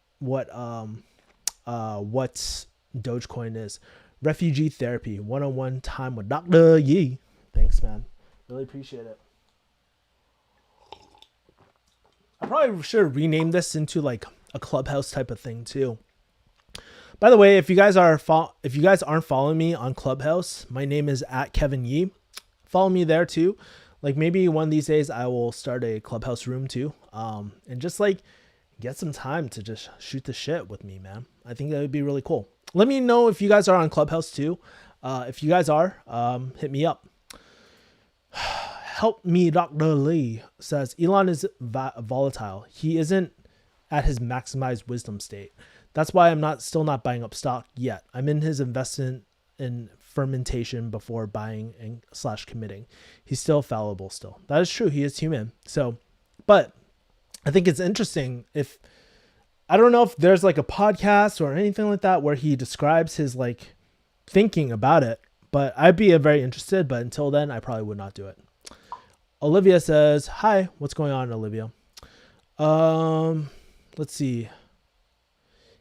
Dogecoin is. Refugee therapy, one-on-one time with Dr. Yi. Thanks, man. Really appreciate it. I probably should rename this into like a Clubhouse type of thing too. By the way, if you guys aren't following me on Clubhouse, my name is @KevinYee. Follow me there too. Like maybe one of these days I will start a Clubhouse room too. And just like get some time to just shoot the shit with me, man. I think that would be really cool. Let me know if you guys are on Clubhouse too. If you guys are, hit me up. Help me, Dr. Lee says Elon is volatile. He isn't at his maximized wisdom state. That's why I'm still not buying up stock yet. I'm in his investment in fermentation before buying and / committing. He's still fallible still. That is true. He is human. So, but I think it's interesting I don't know if there's like a podcast or anything like that where he describes his like thinking about it, but I'd be very interested. But until then, I probably would not do it. Olivia says, hi, what's going on, Olivia? Let's see.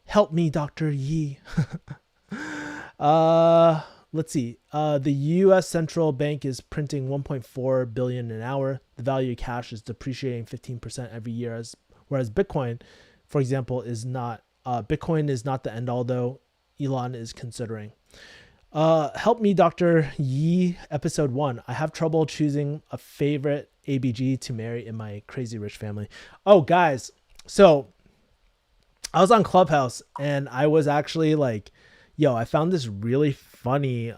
Help me, Dr. Yi. Let's see. The U.S. Central Bank is printing 1.4 billion an hour. The value of cash is depreciating 15% every year, whereas Bitcoin, for example, is not. Bitcoin is not the end all, though. Elon is considering. Help me, Dr. Yi, episode 1. I have trouble choosing a favorite ABG to marry in my crazy rich family. Oh, guys. So I was on Clubhouse and I was actually like, yo, I found this really funny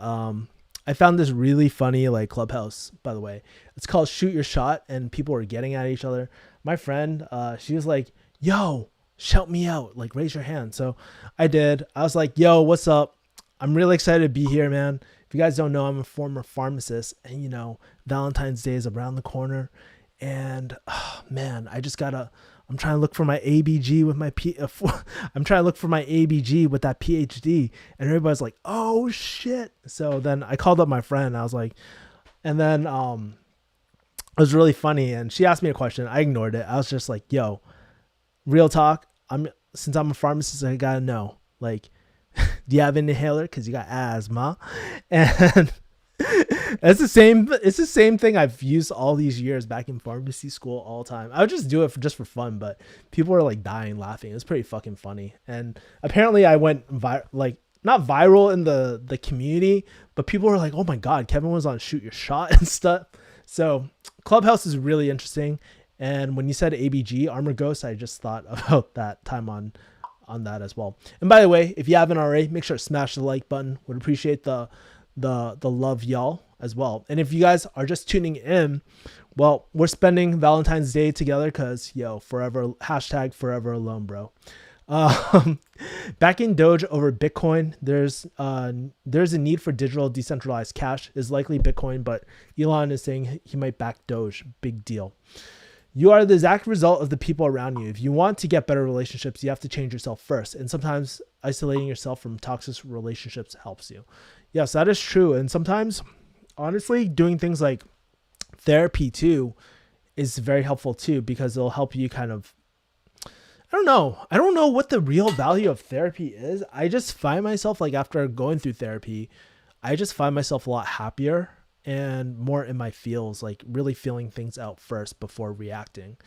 like Clubhouse, by the way. It's called Shoot Your Shot, and people were getting at each other. My friend, she was like, yo, shout me out, like raise your hand. So I did. I was like, yo, what's up? I'm really excited to be here, man. If you guys don't know, I'm a former pharmacist, and you know, Valentine's Day is around the corner, and man, I'm trying to look for my ABG with I'm trying to look for my ABG with that PhD, and everybody's like, oh shit. So then I called up my friend. I was like, and then it was really funny, and she asked me a question. I ignored it. I was just like, yo, real talk. Since I'm a pharmacist, I gotta know, like, do you have an inhaler? Because you got asthma. And it's the same thing I've used all these years back in pharmacy school all the time. I would just do it just for fun, but people were like dying laughing. It was pretty fucking funny. And apparently I went not viral in the community, but people were like, oh my God, Kevin was on Shoot Your Shot and stuff. So Clubhouse is really interesting. And when you said ABG, Armor Ghost, I just thought about that time on that as well. And by the way, if you haven't already, make sure to smash the like button. Would appreciate the love, y'all, as well. And if you guys are just tuning in, well, we're spending Valentine's Day together because, yo, forever alone, bro. Backing Doge over Bitcoin. There's a need for digital decentralized cash. Is likely Bitcoin, but Elon is saying he might back Doge. Big deal. You are the exact result of the people around you. If you want to get better relationships, you have to change yourself first. And sometimes isolating yourself from toxic relationships helps you. Yes, that is true. And sometimes, honestly, doing things like therapy too is very helpful too, because it'll help you kind of, I don't know what the real value of therapy is. I just find myself, like, after going through therapy, I just find myself a lot happier and more in my feels, like really feeling things out first before reacting.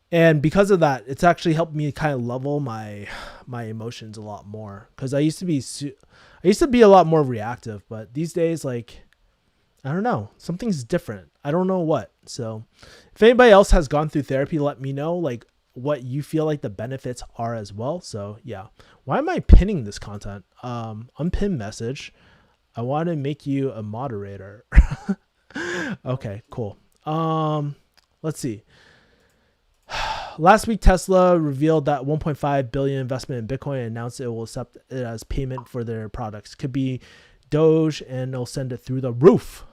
And because of that, it's actually helped me kind of level my emotions a lot more. Cause I used to be a lot more reactive, but these days, like, I don't know, something's different. I don't know what. So if anybody else has gone through therapy, let me know, like, what you feel like the benefits are as well. So yeah, why am I pinning this content? Unpin message. I want to make you a moderator. Okay, cool. Let's see. Last week, Tesla revealed that 1.5 billion investment in Bitcoin and announced it will accept it as payment for their products. Could be Doge, and they'll send it through the roof.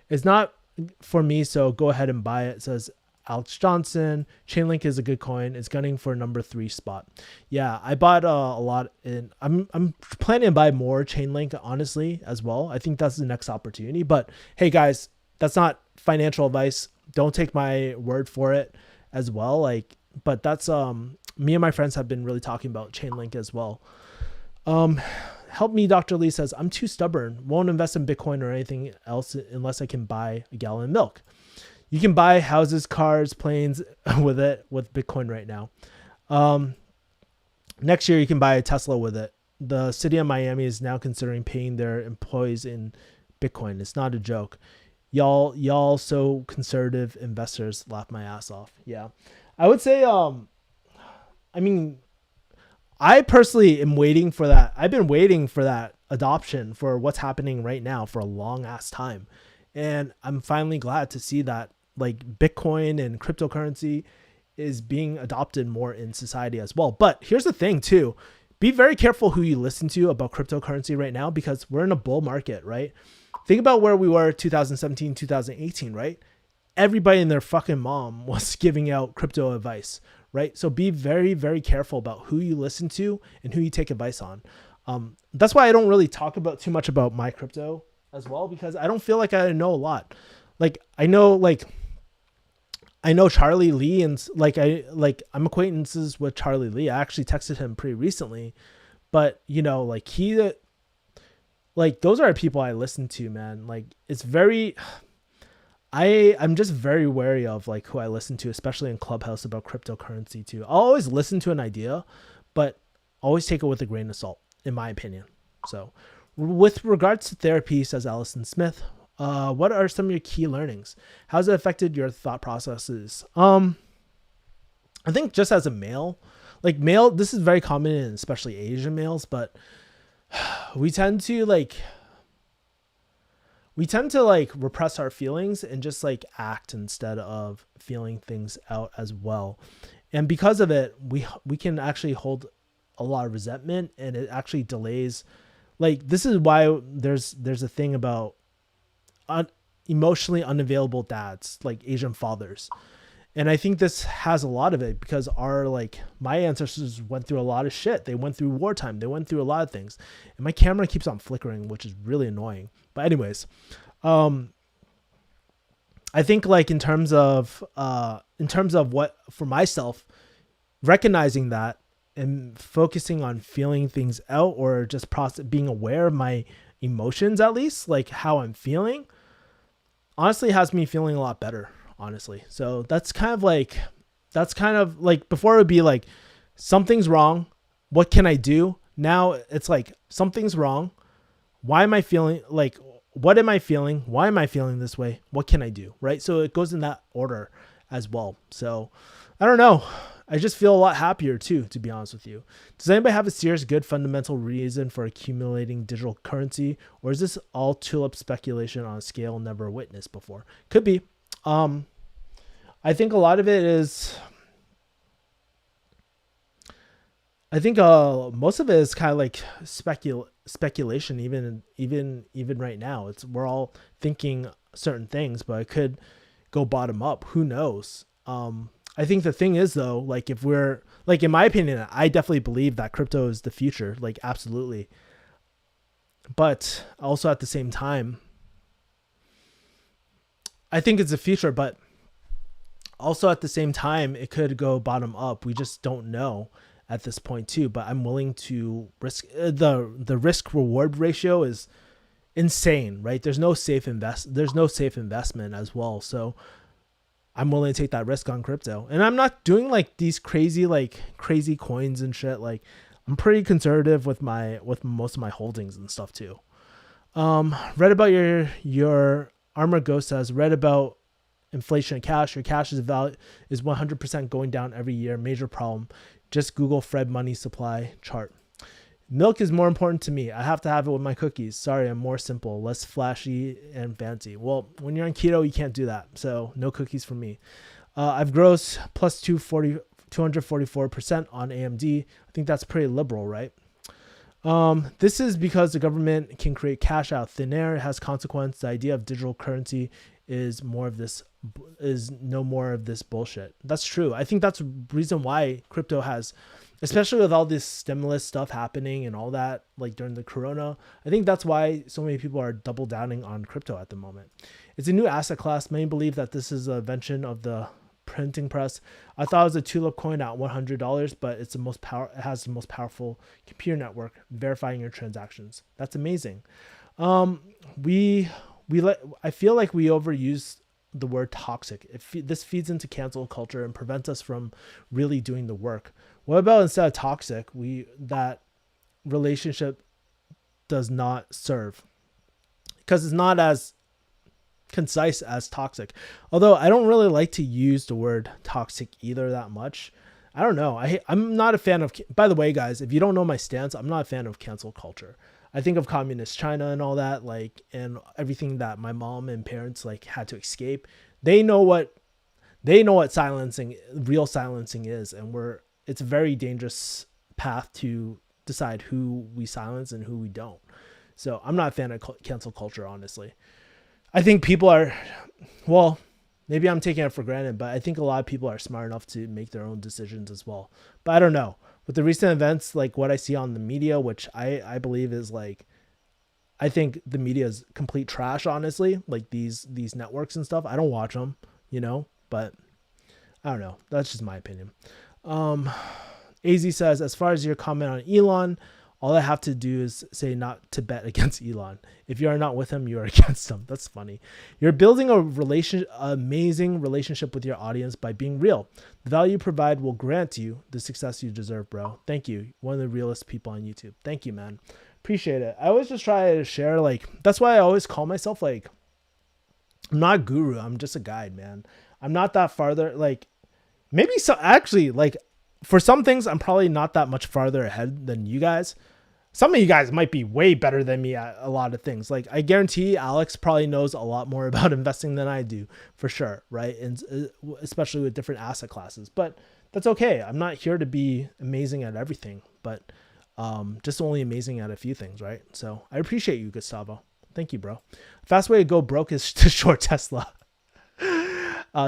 It's not for me, so go ahead and buy it. It says Alex Johnson. Chainlink is a good coin. It's gunning for number 3 spot. Yeah, I bought a lot in. I'm planning to buy more Chainlink, honestly, as well. I think that's the next opportunity. But hey, guys, that's not financial advice. Don't take my word for it as well. Like, but that's me and my friends have been really talking about Chainlink as well. Help me, Dr. Lee says, I'm too stubborn. Won't invest in Bitcoin or anything else unless I can buy a gallon of milk. You can buy houses, cars, planes with Bitcoin right now. Next year, you can buy a Tesla with it. The city of Miami is now considering paying their employees in Bitcoin. It's not a joke. Y'all so conservative investors laugh my ass off. Yeah. I would say, I personally am waiting for that. I've been waiting for that adoption for what's happening right now for a long ass time. And I'm finally glad to see that like Bitcoin and cryptocurrency is being adopted more in society as well. But here's the thing too. Be very careful who you listen to about cryptocurrency right now, because we're in a bull market, right? Think about where we were 2017, 2018, right? Everybody and their fucking mom was giving out crypto advice, right? So be very, very careful about who you listen to and who you take advice on. That's why I don't really talk about too much about my crypto as well, because I don't feel like I know a lot. I know Charlie Lee, and I'm acquaintances with Charlie Lee. I actually texted him pretty recently, but those are people I listen to, man. Like, it's very, I'm just very wary of like who I listen to, especially in Clubhouse about cryptocurrency too. I'll always listen to an idea, but always take it with a grain of salt, in my opinion. So with regards to therapy, says Allison Smith, what are some of your key learnings? How's it affected your thought processes? I think just as a male, this is very common in especially Asian males, but we tend to repress our feelings and just like act instead of feeling things out as well. And because of it, we can actually hold a lot of resentment, and it actually delays. Like, this is why there's a thing about emotionally unavailable dads, like Asian fathers. And I think this has a lot of it because my ancestors went through a lot of shit. They went through wartime. They went through a lot of things. And my camera keeps on flickering, which is really annoying. But anyways, I think in terms of what for myself, recognizing that and focusing on feeling things out, or just being aware of my emotions, at least like how I'm feeling, honestly has me feeling a lot better, honestly. So that's kind of like before it would be like, something's wrong, what can I do? Now it's like, something's wrong, why am I feeling what am I feeling? Why am I feeling this way? What can I do? Right? So it goes in that order as well. So I don't know. I just feel a lot happier too, to be honest with you. Does anybody have a serious, good, fundamental reason for accumulating digital currency? Or is this all tulip speculation on a scale never witnessed before? Could be. I think a lot of it is, most of it is kind of like speculation, even right now. We're all thinking certain things, but it could go bottom up. Who knows? I think the thing is though, if we're in my opinion, I definitely believe that crypto is the future, absolutely. But also at the same time, I think it's the future, but also at the same time, it could go bottom up. We just don't know at this point too, but I'm willing to risk the risk reward ratio is insane, right? There's no safe investment as well. So I'm willing to take that risk on crypto, and I'm not doing these crazy coins and shit. I'm pretty conservative with most of my holdings and stuff too. Read about your Armor Ghost says, read about inflation of cash. Your cash is 100% going down every year. Major problem. Just Google Fred money supply chart. Milk is more important to me. I have to have it with my cookies. Sorry, I'm more simple, less flashy and fancy. Well, when you're on keto, you can't do that. So no cookies for me. I've grossed plus 244% on AMD. I think that's pretty liberal, right? This is because the government can create cash out of thin air. It has consequence. The idea of digital currency is no more of this bullshit. That's true. I think that's the reason why crypto has, especially with all this stimulus stuff happening and all that, during the corona, I think that's why so many people are double downing on crypto at the moment. It's a new asset class. Many believe that this is an invention of the printing press. I thought it was a tulip coin at $100, but it has the most powerful computer network verifying your transactions. That's amazing. I feel like we overuse the word toxic. This feeds into cancel culture and prevents us from really doing the work. What about instead of toxic, that relationship does not serve? Because it's not as concise as toxic. Although I don't really like to use the word toxic either that much. I don't know. I'm not a fan of, by the way, guys, if you don't know my stance, I'm not a fan of cancel culture. I think of communist China and all that, like, and everything that my mom and parents like had to escape. They know what silencing, real silencing is, and it's a very dangerous path to decide who we silence and who we don't. So I'm not a fan of cancel culture, honestly. I think people are, well, maybe I'm taking it for granted, but I think a lot of people are smart enough to make their own decisions as well. But I don't know. With the recent events, like what I see on the media, which I believe is like, I think the media is complete trash, honestly. Like these networks and stuff. I don't watch them, but I don't know. That's just my opinion. AZ says, as far as your comment on Elon, all I have to do is say not to bet against Elon. If you are not with him, you are against him. That's funny. You're building amazing relationship with your audience by being real. The value you provide will grant you the success you deserve, bro. Thank you. One of the realest people on YouTube. Thank you, man. Appreciate it. I always just try to share, like, that's why I always call myself, like, I'm not a guru. I'm just a guide, man. I'm not that farther, like, maybe so. Actually, like, for some things, I'm probably not that much farther ahead than you guys. Some of you guys might be way better than me at a lot of things. Like, I guarantee Alex probably knows a lot more about investing than I do, for sure, right? And especially with different asset classes. But that's okay. I'm not here to be amazing at everything, but just only amazing at a few things, right? So I appreciate you, Gustavo. Thank you, bro. Fast way to go broke is to short Tesla.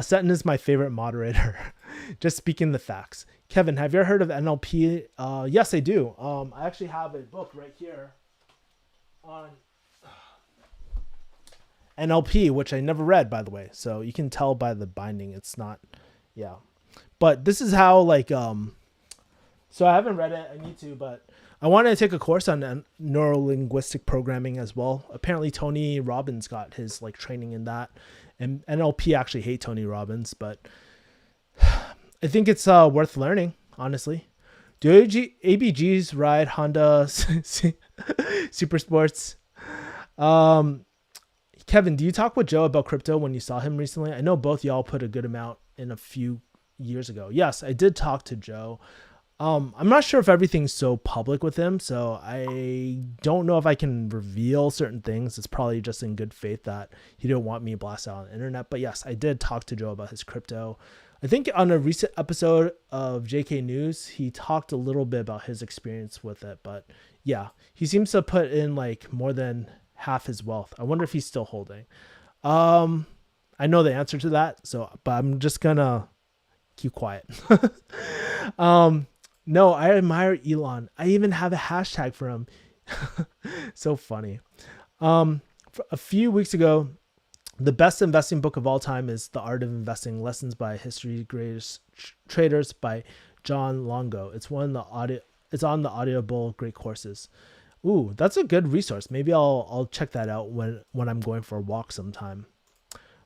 Seton is my favorite moderator. Just speaking the facts. Kevin, have you ever heard of NLP? Yes, I do. I actually have a book right here on NLP, which I never read, by the way. So you can tell by the binding, it's not, yeah. But this is how, like, so I haven't read it. I need to, but I wanted to take a course on neuro-linguistic programming as well. Apparently, Tony Robbins got his, like, training in that. And NLP actually hate Tony Robbins, but I think it's worth learning, honestly. Do ABGs ride Honda Super Sports? Kevin, do you talk with Joe about crypto when you saw him recently? I know both y'all put a good amount in a few years ago. Yes, I did talk to Joe. I'm not sure if everything's so public with him, so I don't know if I can reveal certain things. It's probably just in good faith that he didn't want me blasted on the internet. But yes, I did talk to Joe about his crypto. I think on a recent episode of JK News, he talked a little bit about his experience with it. But yeah, he seems to put in like more than half his wealth. I wonder if he's still holding. I know the answer to that, but I'm just gonna keep quiet. No, I admire Elon. I even have a hashtag for him. So funny. A few weeks ago, the best investing book of all time is The Art of Investing: Lessons by History's Greatest Traders by John Longo. It's on the Audible Great Courses. Ooh, that's a good resource. Maybe I'll check that out when I'm going for a walk sometime.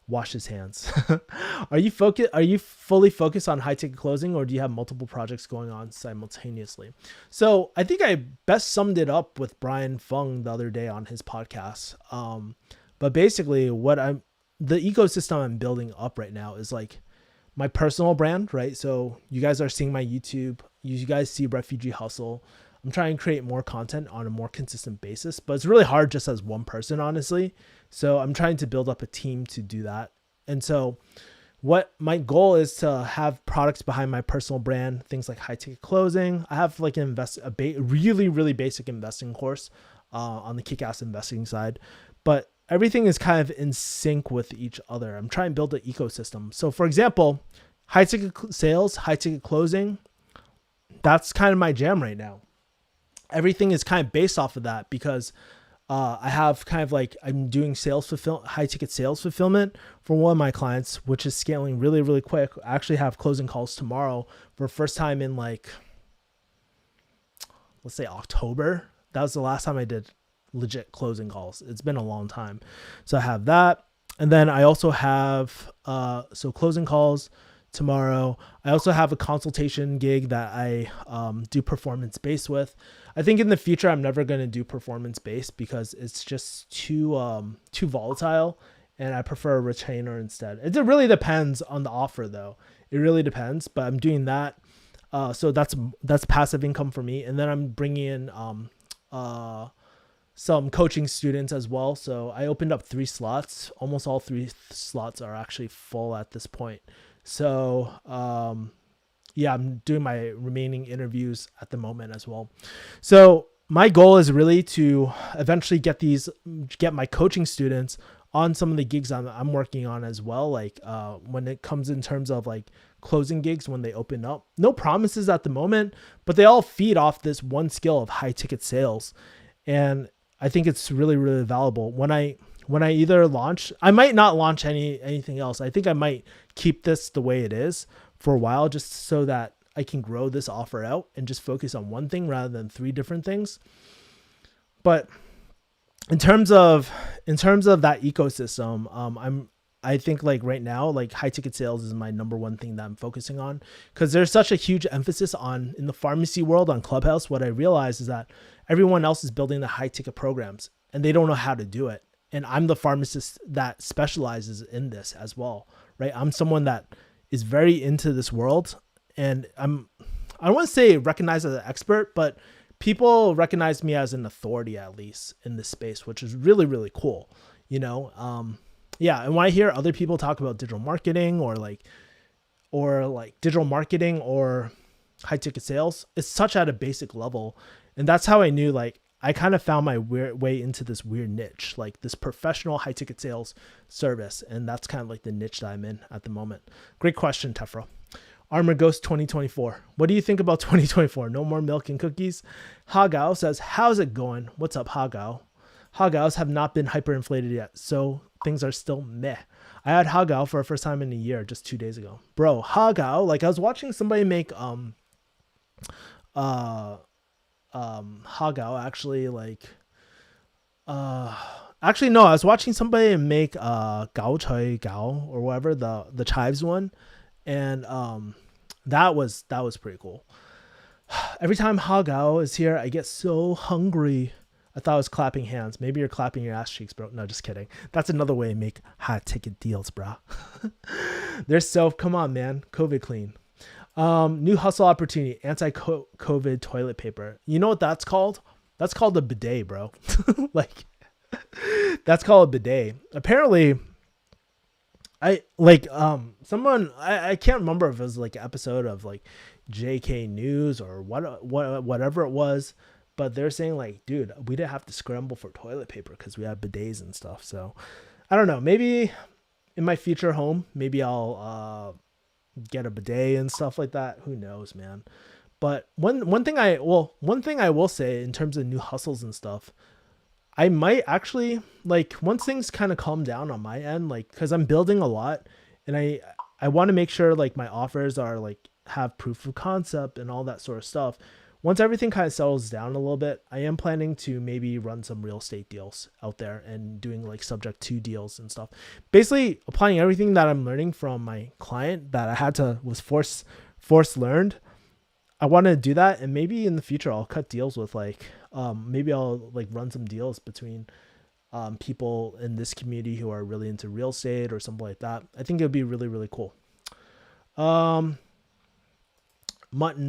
Wash his hands. Are you fully focused on high ticket closing, or do you have multiple projects going on simultaneously? So I think I best summed it up with Brian Fung the other day on his podcast. But basically the ecosystem I'm building up right now is like my personal brand, right? So you guys are seeing my YouTube, you guys see Refugee Hustle. I'm trying to create more content on a more consistent basis, but it's really hard just as one person, honestly. So I'm trying to build up a team to do that. And so what my goal is to have products behind my personal brand, things like high ticket closing. I have like a really, really basic investing course on the kick-ass investing side, but everything is kind of in sync with each other. I'm trying to build an ecosystem. So for example, high ticket sales, high ticket closing, that's kind of my jam right now. Everything is kind of based off of that because I have kind of like, I'm doing high ticket sales fulfillment for one of my clients, which is scaling really, really quick. I actually have closing calls tomorrow for the first time in like, let's say October. That was the last time I did legit closing calls. It's been a long time. So I have that. And then I also have, closing calls tomorrow. I also have a consultation gig that I do performance based with. I think in the future I'm never going to do performance based because it's just too volatile, and I prefer a retainer instead. It really depends on the offer though. It really depends, but I'm doing that. So that's passive income for me, and then I'm bringing in some coaching students as well. So I opened up 3 slots. Almost all 3 slots are actually full at this point. So yeah, I'm doing my remaining interviews at the moment as well. So my goal is really to eventually get my coaching students on some of the gigs I'm working on as well. Like when it comes in terms of like closing gigs when they open up, no promises at the moment, but they all feed off this one skill of high ticket sales. And I think it's really, really valuable. When I either launch, I might not launch anything else. I think I might keep this the way it is for a while, just so that I can grow this offer out and just focus on one thing rather than 3 different things. But in terms of that ecosystem, I think like right now, like high ticket sales is my number one thing that I'm focusing on, because there's such a huge emphasis in the pharmacy world on Clubhouse. What I realize is that everyone else is building the high ticket programs and they don't know how to do it. And I'm the pharmacist that specializes in this as well, right? I'm someone that is very into this world, and I don't want to say recognized as an expert, but people recognize me as an authority, at least in this space, which is really, really cool. Yeah. And when I hear other people talk about digital marketing or digital marketing or high ticket sales, it's such at a basic level. And that's how I knew, like, I kind of found my way into this weird niche, like this professional high ticket sales service. And that's kind of like the niche that I'm in at the moment. Great question, Tefra. Armor Ghost 2024. What do you think about 2024? No more milk and cookies? Hagao says, how's it going? What's up, Hagao? Hagaos have not been hyperinflated yet, so things are still meh. I had Hagao for the first time in a year just 2 days ago. Bro, Hagao, like I was watching somebody make Hagao actually, like actually no, I was watching somebody make Gao Choi Gao or whatever, the chives one, and that was pretty cool. Every time Hagao is here, I get so hungry. I thought I was clapping hands. Maybe you're clapping your ass cheeks, bro. No, just kidding. That's another way to make high ticket deals, bro. There's soap. Come on, man. COVID clean. New hustle opportunity. Anti-COVID toilet paper. You know what that's called? That's called a bidet, bro. Like, that's called a bidet. Apparently, I can't remember if it was like an episode of like JK News or whatever it was. But they're saying like, dude, we didn't have to scramble for toilet paper because we have bidets and stuff. So I don't know. Maybe in my future home, maybe I'll get a bidet and stuff like that. Who knows, man? But one thing I will say in terms of new hustles and stuff, I might actually, like, once things kind of calm down on my end, like, because I'm building a lot and I want to make sure like my offers are like have proof of concept and all that sort of stuff. Once everything kind of settles down a little bit, I am planning to maybe run some real estate deals out there and doing like subject to deals and stuff. Basically applying everything that I'm learning from my client that I was force learned. I want to do that. And maybe in the future, I'll cut deals with like, maybe I'll like run some deals between people in this community who are really into real estate or something like that. I think it would be really, really cool. Mutton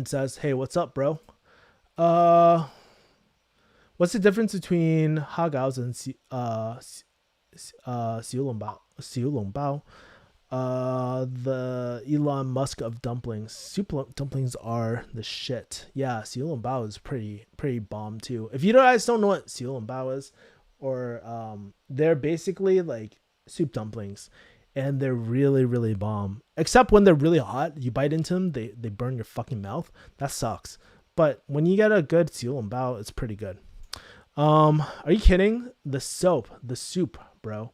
says, hey, what's up, bro? What's the difference between Hagaos and Xiu Longbao? The Elon Musk of dumplings. Soup dumplings are the shit. Yeah, Xiu Longbao is pretty bomb too. If you guys don't know what Xiu Longbao is, or they're basically like soup dumplings, and they're really, really bomb. Except when they're really hot, you bite into them, they burn your fucking mouth. That sucks. But when you get a good Xiu Longbao, it's pretty good. Are you kidding? The soup, bro.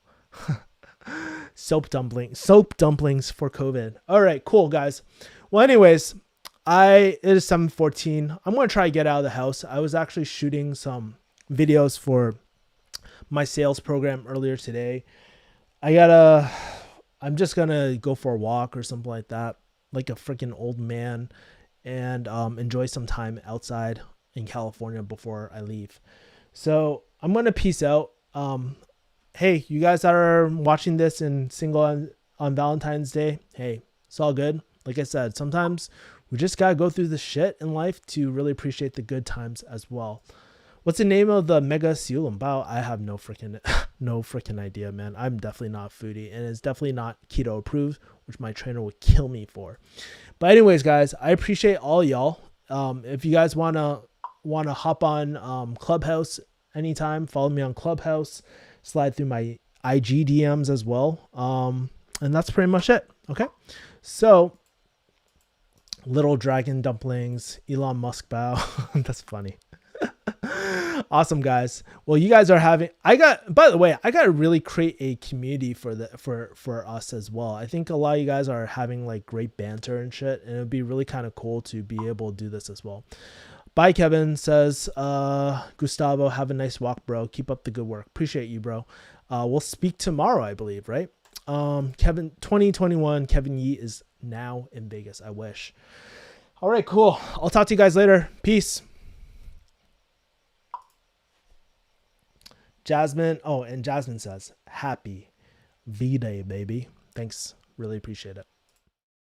Soap dumplings for COVID. All right, cool, guys. Well, anyways, it is 7:14. I'm going to try to get out of the house. I was actually shooting some videos for my sales program earlier today. I'm just going to go for a walk or something like that, like a freaking old man, and enjoy some time outside in California before I leave. So I'm going to peace out. Hey, you guys that are watching this and single on Valentine's Day, hey, it's all good. Like I said, sometimes we just got to go through the shit in life to really appreciate the good times as well. What's the name of the Mega Seulum Bao? I have no freaking no freaking idea, man. I'm definitely not a foodie, and it's definitely not keto approved, which my trainer would kill me for. But anyways, guys, I appreciate all y'all. If you guys wanna hop on Clubhouse anytime, follow me on Clubhouse. Slide through my IG DMs as well. And that's pretty much it. Okay, so little dragon dumplings, Elon Musk bow. That's funny. Awesome, guys. Well, you guys are having, by the way, I got to really create a community for us as well. I think a lot of you guys are having like great banter and shit, and it'd be really kind of cool to be able to do this as well. Bye, Kevin says, Gustavo, have a nice walk, bro. Keep up the good work. Appreciate you, bro. We'll speak tomorrow, I believe, right? Kevin, 2021, Kevin Yee is now in Vegas. I wish. All right, cool. I'll talk to you guys later. Peace. Jasmine. Oh, and Jasmine says, happy V-Day, baby. Thanks. Really appreciate it.